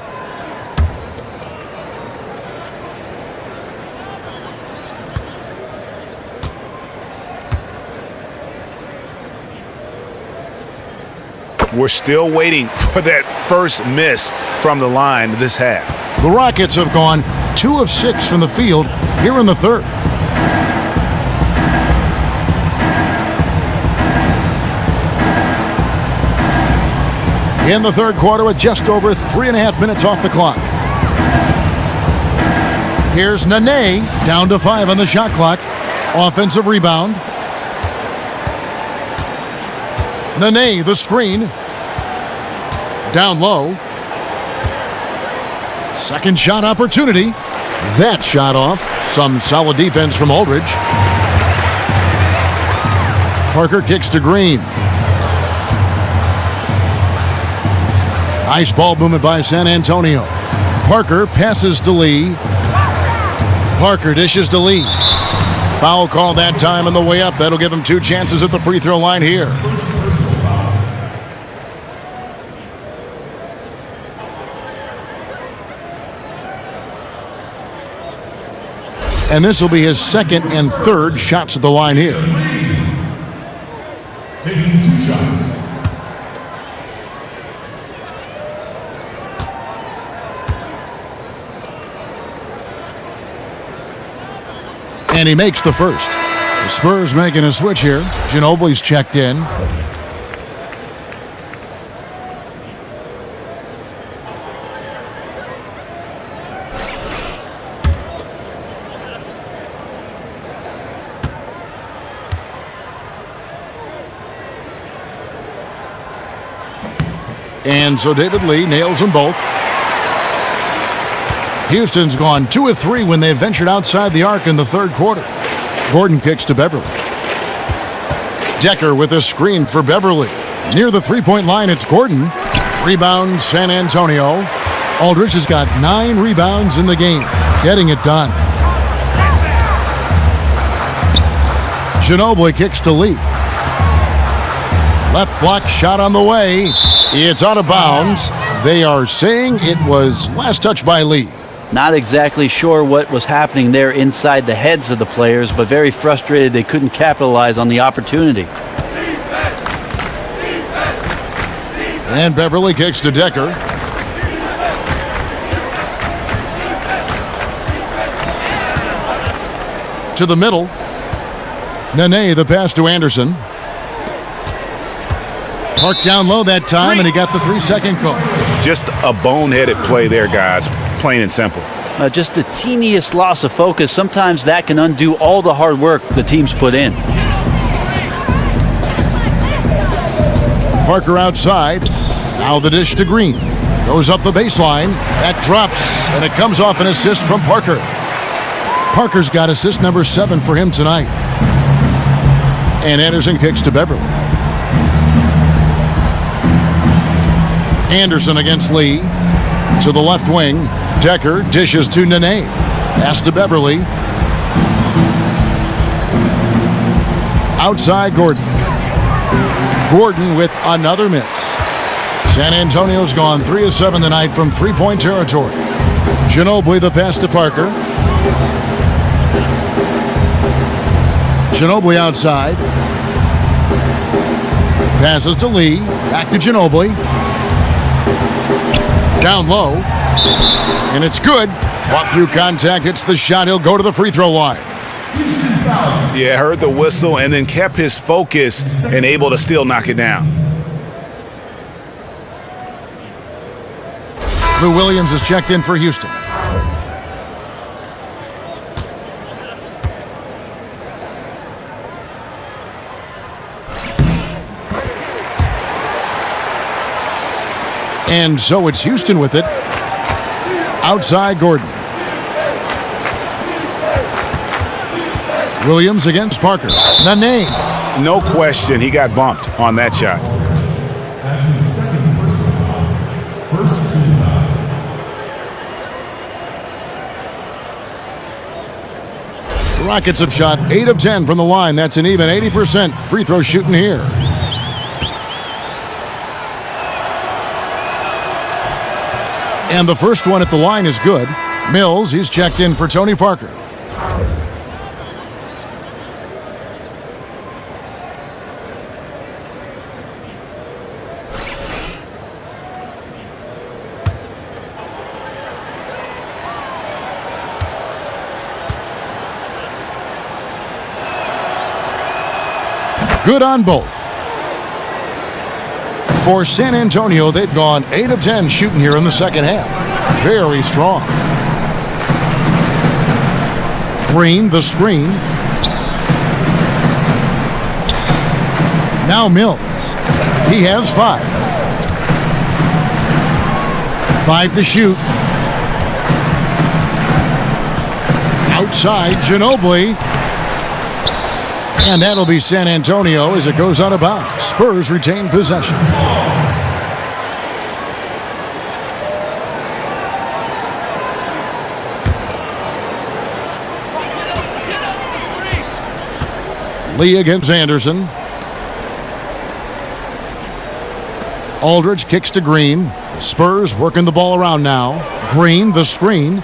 We're still waiting for that first miss from the line this half. The Rockets have gone 2 of 6 from the field here in the third. In the third quarter with just over 3.5 minutes off the clock. Here's Nene, down to 5 on the shot clock. Offensive rebound. Nene, the screen. Down low. Second shot opportunity. That shot off. Some solid defense from Aldridge. Parker kicks to Green. Nice ball movement by San Antonio. Parker passes to Lee. Parker dishes to Lee. Foul call that time on the way up. That'll give him 2 chances at the free throw line here. And this will be his second and third shots at the line here. Taking 2 shots. And he makes the first. The Spurs making a switch here. Ginobili's checked in. And so David Lee nails them both. Houston's gone 2 of 3 when they ventured outside the arc in the third quarter. Gordon kicks to Beverly. Decker with a screen for Beverly. Near the three-point line, it's Gordon. Rebound, San Antonio. Aldridge has got 9 rebounds in the game, getting it done. Ginobili kicks to Lee. Left block shot on the way. It's out of bounds. They are saying it was last touch by Lee. Not exactly sure what was happening there inside the heads of the players, but very frustrated they couldn't capitalize on the opportunity. And Beverly kicks to Decker. To the middle. Nene, the pass to Anderson. Park down low that time, and he got the 3-second call. Just a boneheaded play there, guys. Plain and simple. Just the teeniest loss of focus. Sometimes that can undo all the hard work the team's put in. Parker outside. Now the dish to Green. Goes up the baseline. That drops, and it comes off an assist from Parker. Parker's got assist number 7 for him tonight. And Anderson kicks to Beverly. Anderson against Lee. To the left wing. Decker dishes to Nene. Pass to Beverly. Outside Gordon. Gordon with another miss. San Antonio's gone 3 of 7 tonight from three-point territory. Ginobili the pass to Parker. Ginobili outside. Passes to Lee. Back to Ginobili. Down low. And it's good. Fought through contact. Hits the shot. He'll go to the free throw line. Yeah, heard the whistle and then kept his focus and able to still knock it down. Lou Williams is checked in for Houston. And so it's Houston with it. Outside Gordon. Williams against Parker. Nene. No question, he got bumped on that shot. That's his second personal foul. First team foul. Rockets have shot 8 of 10 from the line. That's an even 80% free throw shooting here. And the first one at the line is good. Mills, he's checked in for Tony Parker. Good on both. For San Antonio, they've gone 8 of 10 shooting here in the second half. Very strong. Green, the screen. Now Mills. He has 5. 5 to shoot. Outside, Ginobili. And that'll be San Antonio as it goes out of bounds. Spurs retain possession. Lee against Anderson. Aldridge kicks to Green. The Spurs working the ball around now. Green, the screen.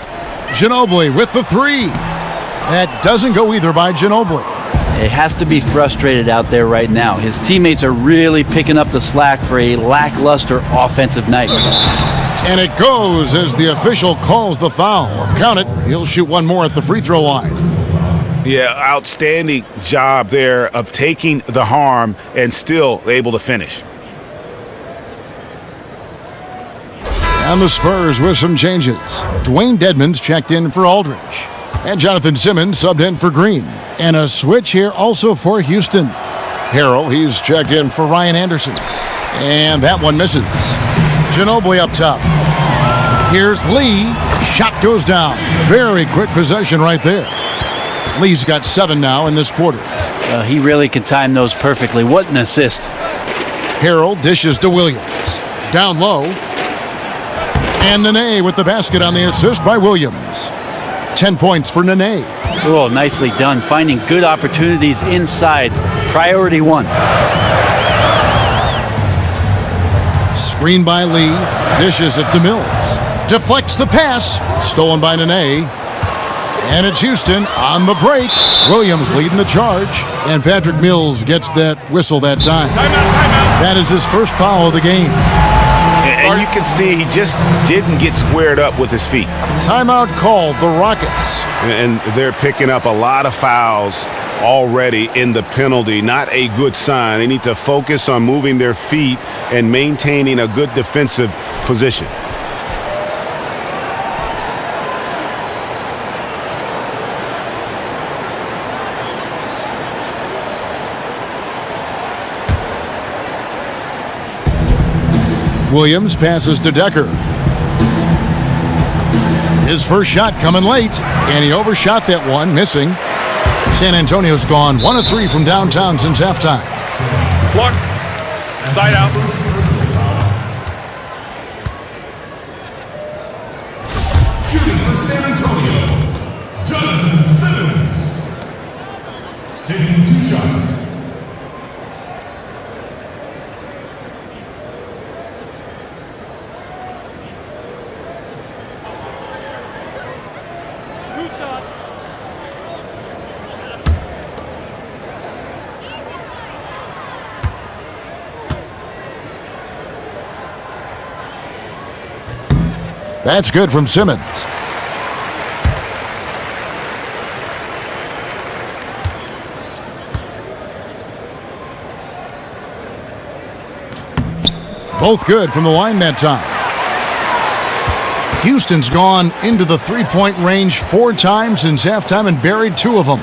Ginobili with the 3. That doesn't go either by Ginobili. He has to be frustrated out there right now. His teammates are really picking up the slack for a lackluster offensive night. And it goes as the official calls the foul. Count it. He'll shoot one more at the free throw line. Yeah, outstanding job there of taking the harm and still able to finish. And the Spurs with some changes. Dwayne Dedmon's checked in for Aldridge. And Jonathan Simmons subbed in for Green. And a switch here also for Houston. Harrell, he's checked in for Ryan Anderson. And that one misses. Ginobili up top. Here's Lee. Shot goes down. Very quick possession right there. Lee's got 7 now in this quarter. He really can time those perfectly. What an assist. Harrell dishes to Williams. Down low. And Nene with the basket on the assist by Williams. 10 points for Nene. Oh, nicely done. Finding good opportunities inside. Priority 1. Screen by Lee. Dishes it to Mills. Deflects the pass. Stolen by Nene. And it's Houston on the break. Williams leading the charge. And Patrick Mills gets that whistle that time. That is his first foul of the game. And you can see he just didn't get squared up with his feet. Timeout called, the Rockets. And they're picking up a lot of fouls already in the penalty. Not a good sign. They need to focus on moving their feet and maintaining a good defensive position. Williams passes to Decker. His first shot coming late, and he overshot that one, missing. San Antonio's gone 1 of 3 from downtown since halftime. Block. Side out. Shooting for San Antonio, Jonathan Simmons. Taking 2 shots. That's good from Simmons. Both good from the line that time. Houston's gone into the three-point range 4 times since halftime and buried 2 of them.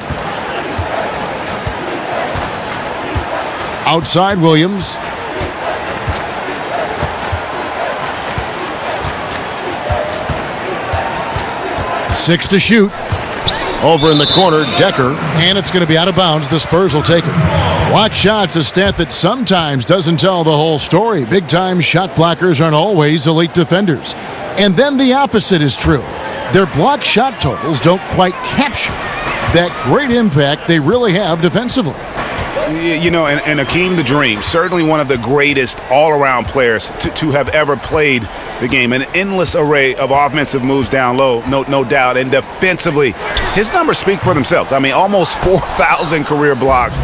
Outside Williams. Six to shoot. Over in the corner, Decker, and it's going to be out of bounds. The Spurs will take it. Block shots, a stat that sometimes doesn't tell the whole story. Big-time shot blockers aren't always elite defenders. And then the opposite is true. Their block shot totals don't quite capture that great impact they really have defensively. You know, and Akeem the Dream, certainly one of the greatest all-around players to have ever played the game. An endless array of offensive moves down low, no doubt. And defensively, his numbers speak for themselves. I mean, almost 4,000 career blocks,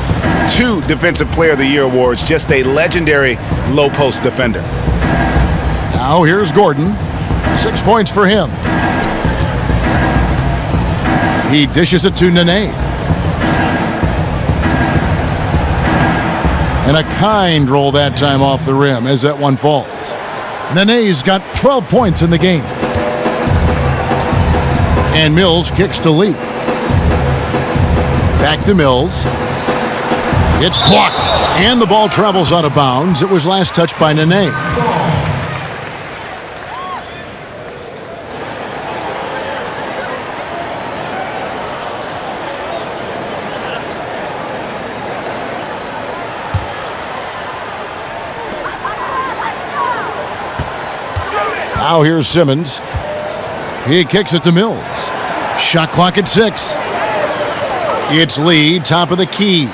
2 Defensive Player of the Year awards, just a legendary low-post defender. Now here's Gordon. 6 points for him. He dishes it to Nene. And a kind roll that time off the rim as that one falls. Nene's got 12 points in the game. And Mills kicks to Lee. Back to Mills. It's blocked. And the ball travels out of bounds. It was last touched by Nene. Now here's Simmons. He kicks it to Mills. Shot clock at 6. It's Lee, top of the key.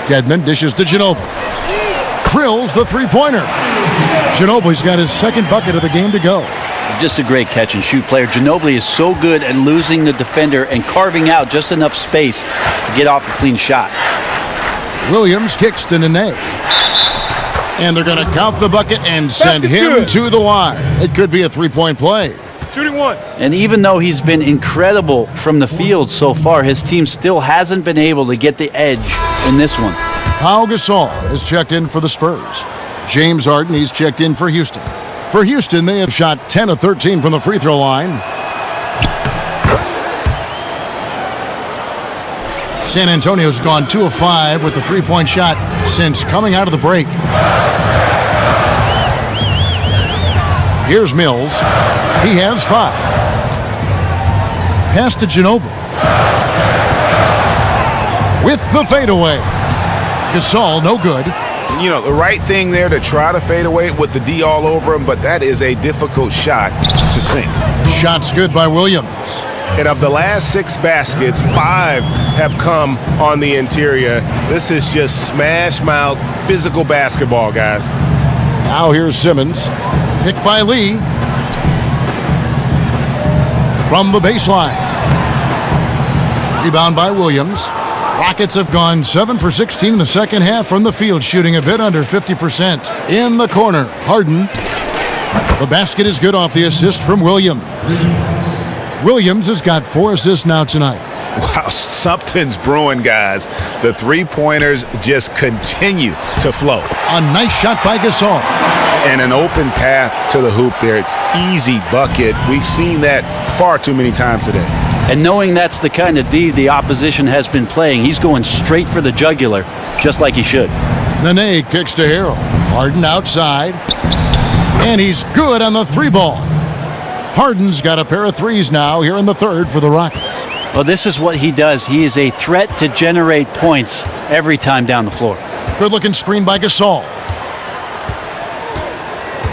Dedmon dishes to Ginobili. Drills the three-pointer. Ginobili's got his second bucket of the game to go. Just a great catch-and-shoot player. Ginobili is so good at losing the defender and carving out just enough space to get off a clean shot. Williams kicks to Nene. And they're going to count the bucket and send him to the line. It could be a 3-point play. Shooting 1. And even though he's been incredible from the field so far, his team still hasn't been able to get the edge in this one. Pau Gasol is checked in for the Spurs. James Harden, he's checked in for Houston. For Houston, they have shot 10 of 13 from the free throw line. San Antonio's gone 2 of 5 with the 3-point shot since coming out of the break. Here's Mills. He has 5. Pass to Ginobili. With the fadeaway. Gasol, no good. You know, the right thing there to try to fade away with the D all over him, but that is a difficult shot to sink. Shot's good by Williams. And of the last 6 baskets, 5 have come on the interior. This is just smash-mouth physical basketball, guys. Now here's Simmons. Picked by Lee. from the baseline. Rebound by Williams. Rockets have gone 7 for 16 in the second half from the field, shooting a bit under 50%. In the corner, Harden. The basket is good off the assist from Williams. Williams has got 4 assists now tonight. Wow, something's brewing, guys. The three-pointers just continue to flow. A nice shot by Gasol. And an open path to the hoop there. Easy bucket. We've seen that far too many times today. And knowing that's the kind of D the opposition has been playing, he's going straight for the jugular, just like he should. Nene kicks to Harrell. Harden outside. And he's good on the 3-ball. Harden's got a pair of threes now here in the third for the Rockets. Well, this is what he does. He is a threat to generate points every time down the floor. Good-looking screen by Gasol.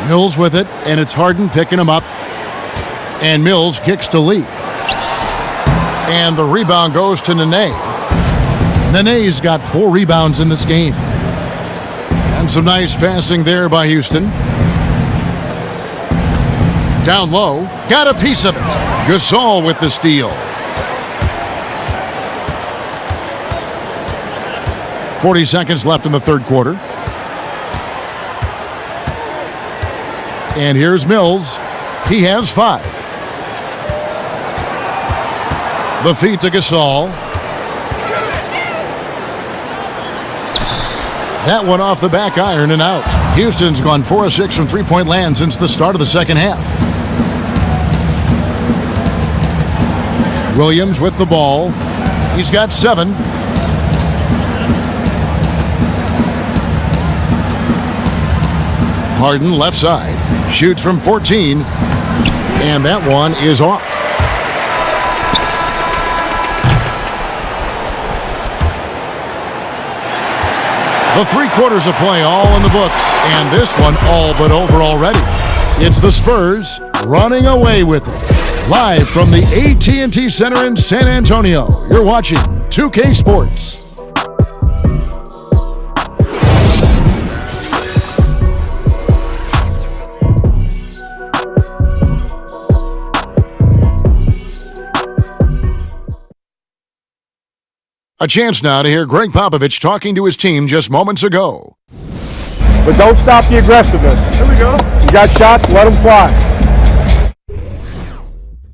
Mills with it, and it's Harden picking him up. And Mills kicks to Lee. And the rebound goes to Nene. Nene's got 4 rebounds in this game. And some nice passing there by Houston. Down low, got a piece of it. Gasol with the steal. 40 seconds left in the third quarter. And here's Mills. He has 5. The feed to Gasol. That one off the back iron and out. Houston's gone 4 of 6 from three-point land since the start of the second half. Williams with the ball. He's got 7. Harden left side. Shoots from 14. And that one is off. The 3 quarters of play all in the books, and this one all but over already. It's the Spurs running away with it. Live from the AT&T Center in San Antonio, you're watching 2K Sports. A chance now to hear Greg Popovich talking to his team just moments ago. But don't stop the aggressiveness. Here we go. You got shots, let them fly.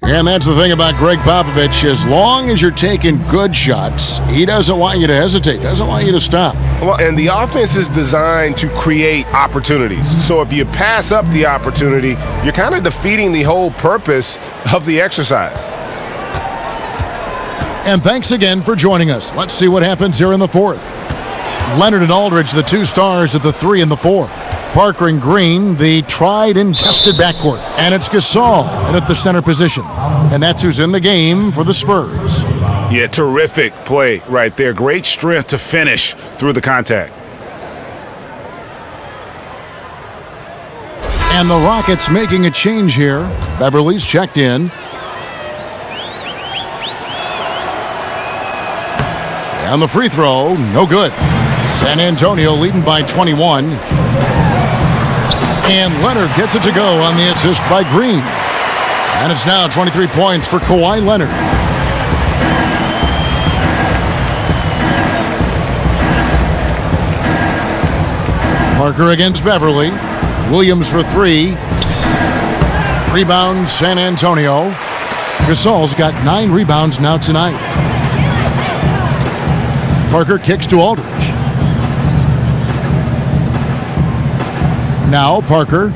And that's the thing about Greg Popovich. As long as you're taking good shots, he doesn't want you to hesitate, doesn't want you to stop. Well, and the offense is designed to create opportunities. So if you pass up the opportunity, you're kind of defeating the whole purpose of the exercise. And thanks again for joining us. Let's see what happens here in the fourth. Leonard and Aldridge, the 2 stars at the 3 and the 4. Parker and Green, the tried and tested backcourt. And it's Gasol at the center position. And that's who's in the game for the Spurs. Yeah, terrific play right there. Great strength to finish through the contact. And the Rockets making a change here. Beverly's checked in. And the free throw, no good. San Antonio leading by 21. And Leonard gets it to go on the assist by Green. And it's now 23 points for Kawhi Leonard. Parker against Beverly. Williams for 3. Rebound San Antonio. Gasol's got 9 rebounds now tonight. Parker kicks to Aldridge. Now Parker.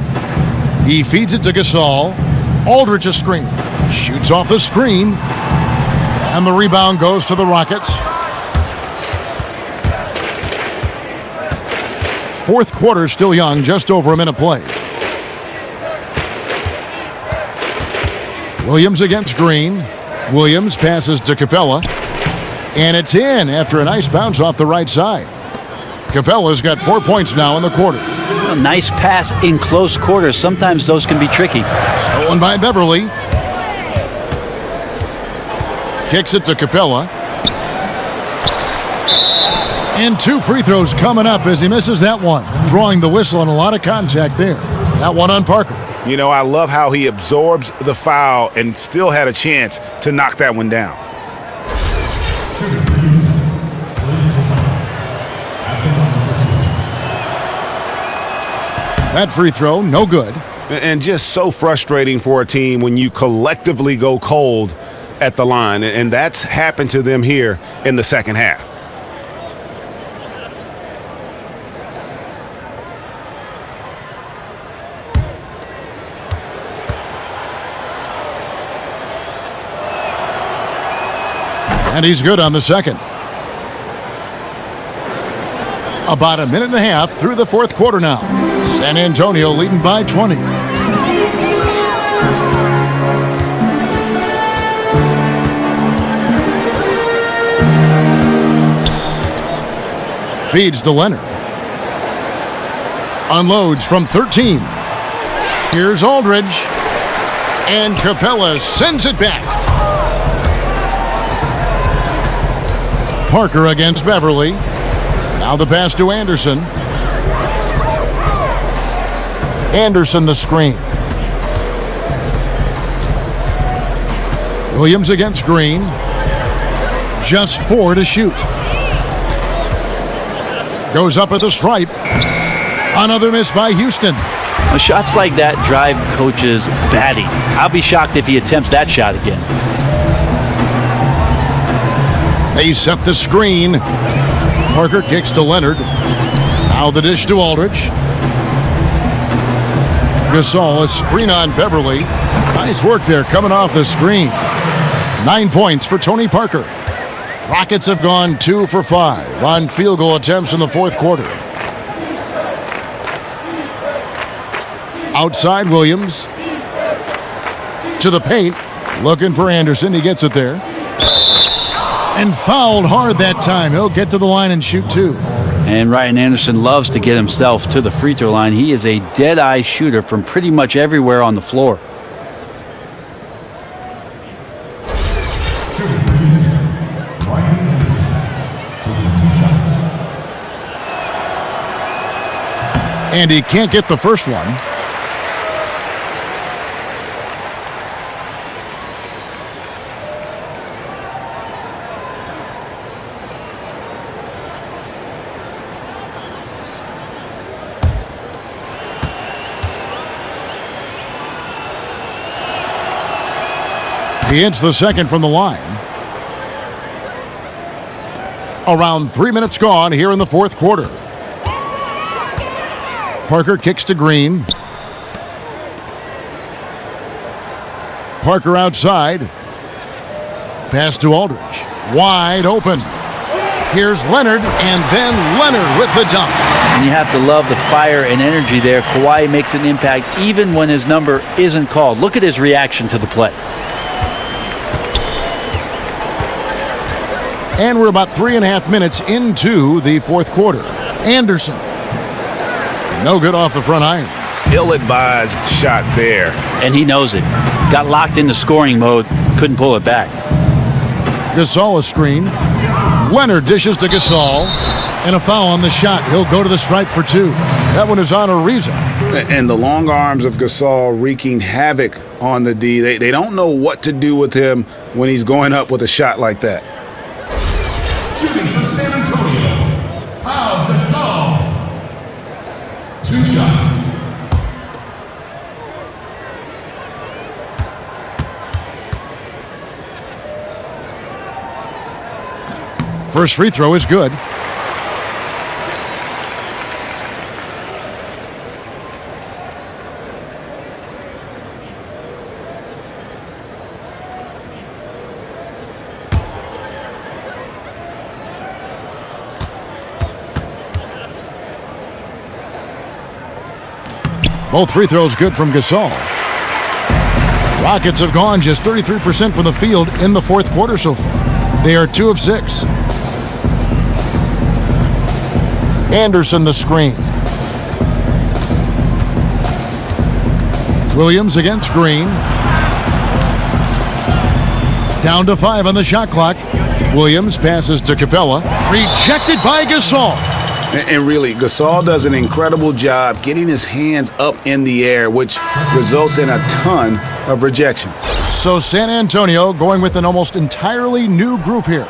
He feeds it to Gasol. Aldridge a screen. Shoots off the screen. And the rebound goes to the Rockets. Fourth quarter still young, just over a minute play. Williams against Green. Williams passes to Capella. And it's in after a nice bounce off the right side. Capella's got 4 points now in the quarter. A nice pass in close quarters. Sometimes those can be tricky. Stolen by Beverly. Kicks it to Capella. And 2 free throws coming up as he misses that one. Drawing the whistle and a lot of contact there. That one on Parker. You know, I love how he absorbs the foul and still had a chance to knock that one down. That free throw, no good. And just so frustrating for a team when you collectively go cold at the line. And that's happened to them here in the second half. And he's good on the second. About a minute and a half through the fourth quarter now. San Antonio leading by 20. Feeds to Leonard. Unloads from 13. Here's Aldridge. And Capella sends it back. Parker against Beverly. Now the pass to Anderson. Anderson the screen. Williams against Green. Just 4 to shoot. Goes up at the stripe. Another miss by Houston. Shots like that drive coaches batty. I'll be shocked if he attempts that shot again. They set the screen. Parker kicks to Leonard. Now the dish to Aldridge. Gasol, a screen on Beverly. Nice work there coming off the screen. 9 points for Tony Parker. Rockets have gone 2 for 5 on field goal attempts in the fourth quarter. Outside Williams. To the paint. Looking for Anderson. He gets it there. And fouled hard that time. He'll get to the line and shoot 2. And Ryan Anderson loves to get himself to the free throw line. He is a dead-eye shooter from pretty much everywhere on the floor. And he can't get the first one. He hits the second from the line. Around 3 minutes gone here in the fourth quarter. Parker kicks to Green. Parker outside. Pass to Aldridge. Wide open. Here's Leonard, and then Leonard with the dunk. And you have to love the fire and energy there. Kawhi makes an impact even when his number isn't called. Look at his reaction to the play. And we're about 3.5 minutes into the fourth quarter. Anderson. No good off the front iron. Ill-advised shot there. And he knows it. Got locked into scoring mode. Couldn't pull it back. Gasol a screen. Leonard dishes to Gasol. And a foul on the shot. He'll go to the stripe for 2. That one is on Ariza. And the long arms of Gasol wreaking havoc on the D. They don't know what to do with him when he's going up with a shot like that. Shooting for San Antonio, Pau Gasol. 2 shots. First free throw is good. Both free throws good from Gasol. Rockets have gone just 33% from the field in the fourth quarter so far. They are 2 of 6. Anderson the screen. Williams against Green. Down to 5 on the shot clock. Williams passes to Capella. Rejected by Gasol. And really, Gasol does an incredible job getting his hands up in the air, which results in a ton of rejection. So San Antonio going with an almost entirely new group here.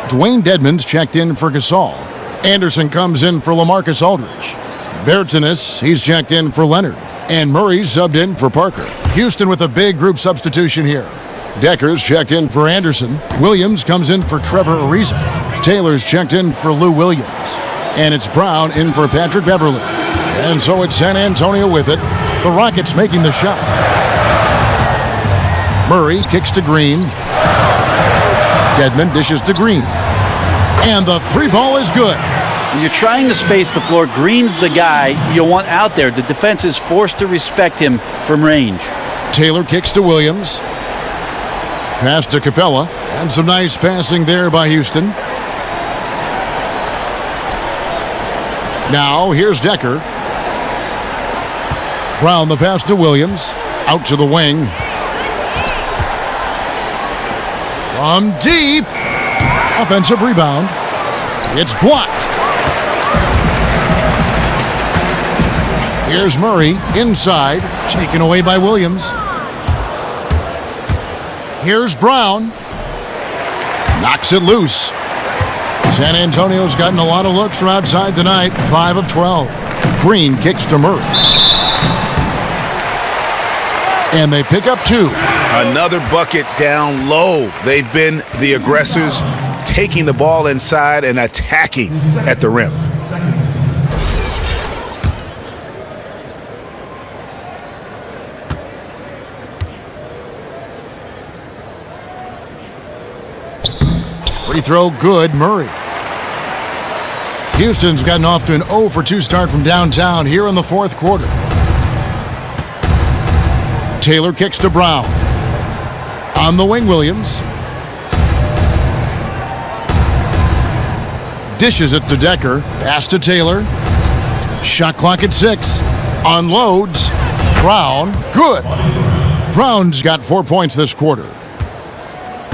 Dwayne Dedmon's checked in for Gasol. Anderson comes in for LaMarcus Aldridge. Bertans, he's checked in for Leonard. And Murray's subbed in for Parker. Houston with a big group substitution here. Decker's checked in for Anderson. Williams comes in for Trevor Ariza. Taylor's checked in for Lou Williams. And it's Brown in for Patrick Beverley. And so it's San Antonio with it. The Rockets making the shot. Murray kicks to Green. Dedmon dishes to Green. And the three ball is good. When you're trying to space the floor, Green's the guy you want out there. The defense is forced to respect him from range. Taylor kicks to Williams. Pass to Capella. And some nice passing there by Houston. Now here's Decker. Brown the pass to Williams. Out to the wing. From deep. Offensive rebound. It's blocked. Here's Murray inside. Taken away by Williams. Here's Brown. Knocks it loose. San Antonio's gotten a lot of looks from outside tonight. 5 of 12. Green kicks to Murray. And they pick up 2. Another bucket down low. They've been the aggressors, taking the ball inside and attacking at the rim. Free throw good, Murray. Houston's gotten off to an 0 for 2 start from downtown here in the fourth quarter. Taylor kicks to Brown. On the wing, Williams. Dishes it to Decker. Pass to Taylor. Shot clock at 6. Unloads. Brown. Good. Brown's got 4 points this quarter.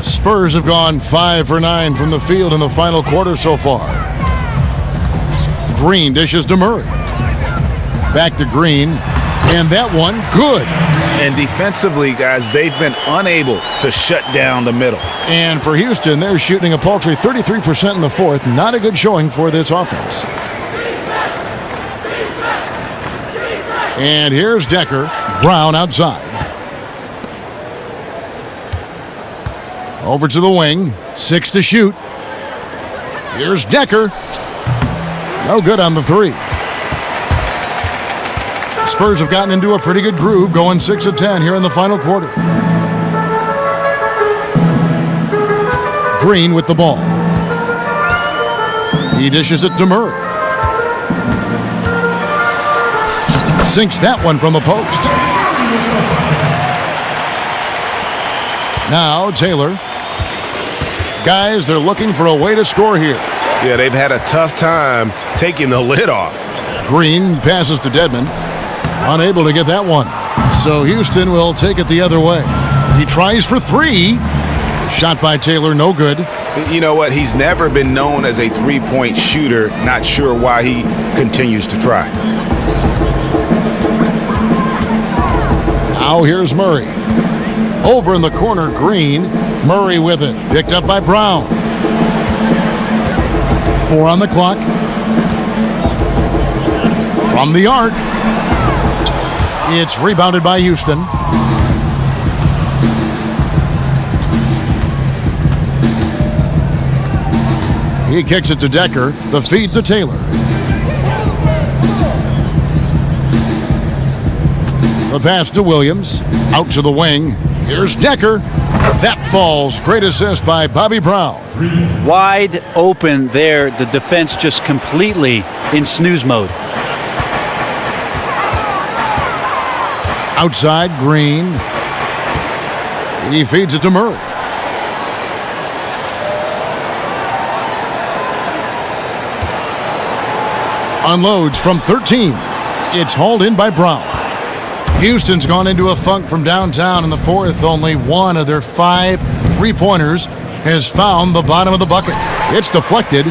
Spurs have gone 5 for 9 from the field in the final quarter so far. Green dishes to Murray. Back to Green. And that one, good. And defensively, guys, they've been unable to shut down the middle. And for Houston, they're shooting a paltry 33% in the fourth. Not a good showing for this offense. And here's Decker. Brown outside. Over to the wing. 6 to shoot. Here's Decker. No good on the 3. Spurs have gotten into a pretty good groove, going 6 of 10 here in the final quarter. Green with the ball. He dishes it to Murray. Sinks that one from the post. Now Taylor. Guys, they're looking for a way to score here. Yeah, they've had a tough time taking the lid off. Green passes to Dedmon. Unable to get that one. So Houston will take it the other way. He tries for 3. Shot by Taylor, no good. You know what? He's never been known as a three-point shooter. Not sure why he continues to try. Now here's Murray. Over in the corner, Green. Murray with it. Picked up by Brown. 4 on the clock. From the arc. It's rebounded by Houston. He kicks it to Decker. The feed to Taylor. The pass to Williams. Out to the wing. Here's Decker. That falls. Great assist by Bobby Brown. Wide open there. The defense just completely in snooze mode. Outside, Green. He feeds it to Murray. Unloads from 13. It's hauled in by Brown. Houston's gone into a funk from downtown in the fourth. Only one of their 5 3-pointers has found the bottom of the bucket. It's deflected.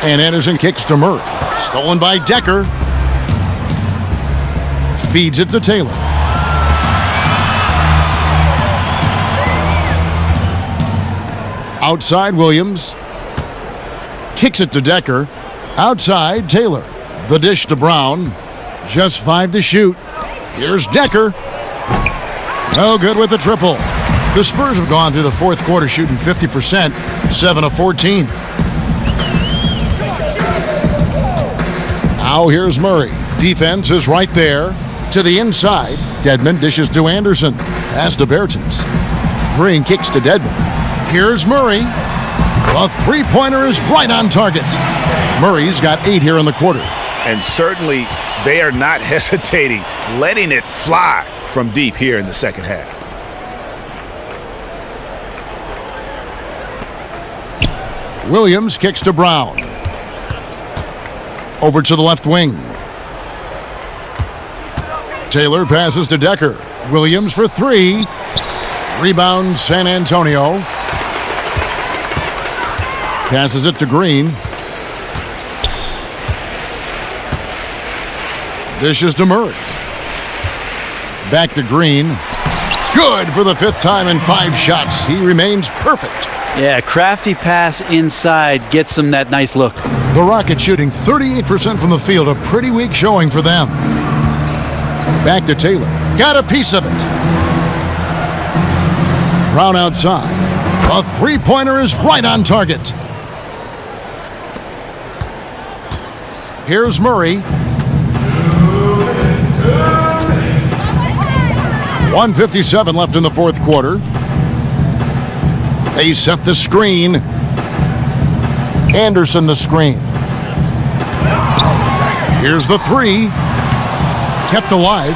And Anderson kicks to Murray. Stolen by Decker. Feeds it to Taylor. Outside Williams. Kicks it to Decker. Outside Taylor. The dish to Brown. Just 5 to shoot. Here's Decker. No good with the triple. The Spurs have gone through the fourth quarter shooting 50%, 7 of 14. Now here's Murray. Defense is right there. To the inside. Dedmon dishes to Anderson. Pass to Bertens. Green kicks to Dedmon. Here's Murray. A three-pointer is right on target. Murray's got 8 here in the quarter. And certainly they are not hesitating, letting it fly from deep here in the second half. Williams kicks to Brown. Over to the left wing. Taylor passes to Decker. Williams for 3. Rebound San Antonio. Passes it to Green. Dishes to Murray. Back to Green. Good for the 5th time in 5 shots. He remains perfect. Yeah, crafty pass inside gets him that nice look. The Rockets shooting 38% from the field, a pretty weak showing for them. Back to Taylor. Got a piece of it. Brown outside. A three-pointer is right on target. Here's Murray. 1:57 left in the fourth quarter. They set the screen. Anderson the screen. Here's the 3. Kept alive.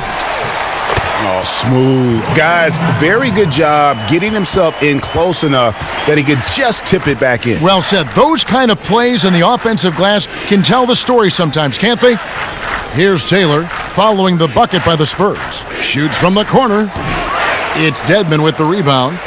Oh, smooth. Guys, very good job getting himself in close enough that he could just tip it back in. Well said. Those kind of plays in the offensive glass can tell the story sometimes, can't they? Here's Taylor following the bucket by the Spurs. Shoots from the corner. It's Dedmon with the rebound.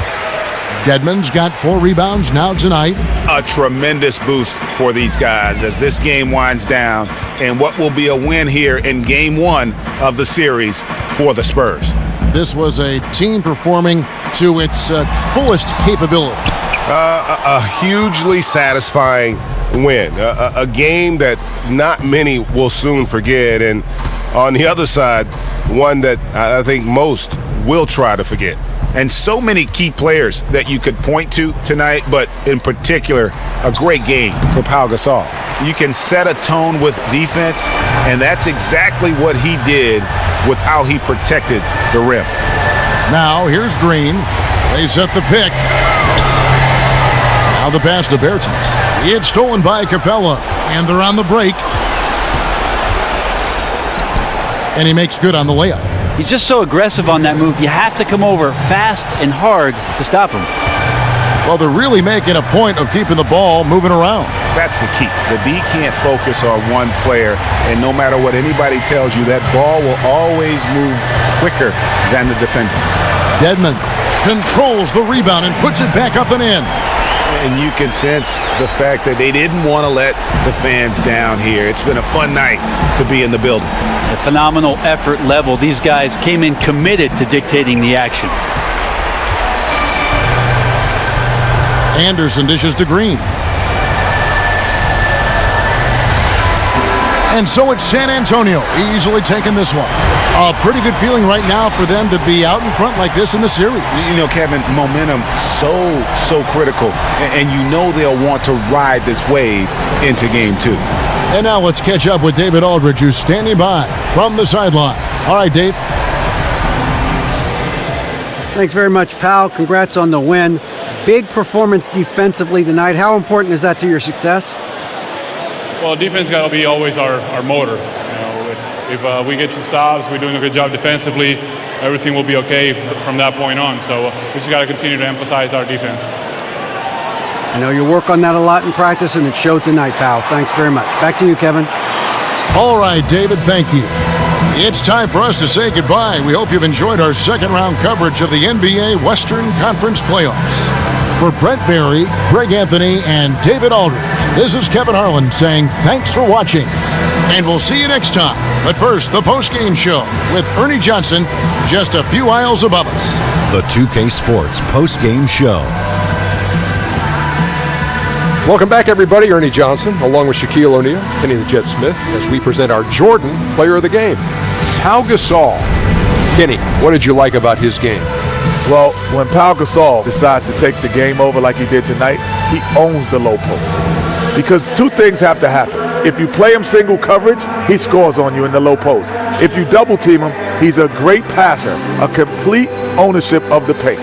Dedmon's got 4 rebounds now tonight. A tremendous boost for these guys as this game winds down and what will be a win here in game 1 of the series for the Spurs. This was a team performing to its fullest capability. A hugely satisfying win. A game that not many will soon forget. And on the other side, one that I think most will try to forget. And so many key players that you could point to tonight, but in particular, a great game for Pau Gasol. You can set a tone with defense, and that's exactly what he did with how he protected the rim. Now, here's Green. They set the pick. Now the pass to Bertens. It's stolen by Capella, and they're on the break. And he makes good on the layup. He's just so aggressive on that move. You have to come over fast and hard to stop him. Well, they're really making a point of keeping the ball moving around. That's the key. The D can't focus on one player, and no matter what anybody tells you, that ball will always move quicker than the defender. Dedmon controls the rebound and puts it back up and in. And you can sense the fact that they didn't want to let the fans down here. It's been a fun night to be in the building. A phenomenal effort level. These guys came in committed to dictating the action. Anderson dishes to Green. And so it's San Antonio easily taking this one. A pretty good feeling right now for them to be out in front like this in the series. You know, Kevin, momentum so critical. And you know they'll want to ride this wave into game 2. And now let's catch up with David Aldridge, who's standing by from the sideline. All right, Dave. Thanks very much, pal. Congrats on the win. Big performance defensively tonight. How important is that to your success? Well, defense got to be always our motor. You know, if we get some stops, we're doing a good job defensively, everything will be okay from that point on. So we just got to continue to emphasize our defense. I know you work on that a lot in practice, and it showed tonight, pal. Thanks very much. Back to you, Kevin. All right, David, thank you. It's time for us to say goodbye. We hope you've enjoyed our second round coverage of the NBA Western Conference Playoffs. For Brett Barry, Greg Anthony, and David Aldridge, this is Kevin Harlan saying thanks for watching. And we'll see you next time. But first, the post-game show with Ernie Johnson just a few aisles above us. The 2K Sports post-game show. Welcome back, everybody. Ernie Johnson, along with Shaquille O'Neal, Kenny the Jet Smith, as we present our Jordan Player of the Game. Pau Gasol. Kenny, what did you like about his game? Well, when Pau Gasol decides to take the game over like he did tonight, he owns the low post. Because two things have to happen. If you play him single coverage, he scores on you in the low post. If you double team him, he's a great passer, a complete ownership of the paint.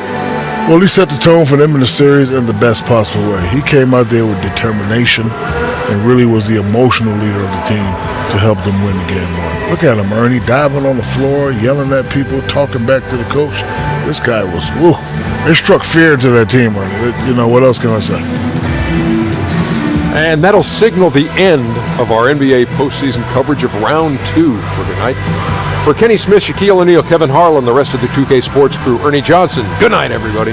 Well, he set the tone for them in the series in the best possible way. He came out there with determination and really was the emotional leader of the team to help them win the game one. Look at him, Ernie, diving on the floor, yelling at people, talking back to the coach. This guy was, woo, it struck fear into that team, Ernie. You know, what else can I say? And that'll signal the end of our NBA postseason coverage of round 2 for tonight. For Kenny Smith, Shaquille O'Neal, Kevin Harlan, the rest of the 2K Sports crew, Ernie Johnson, good night, everybody.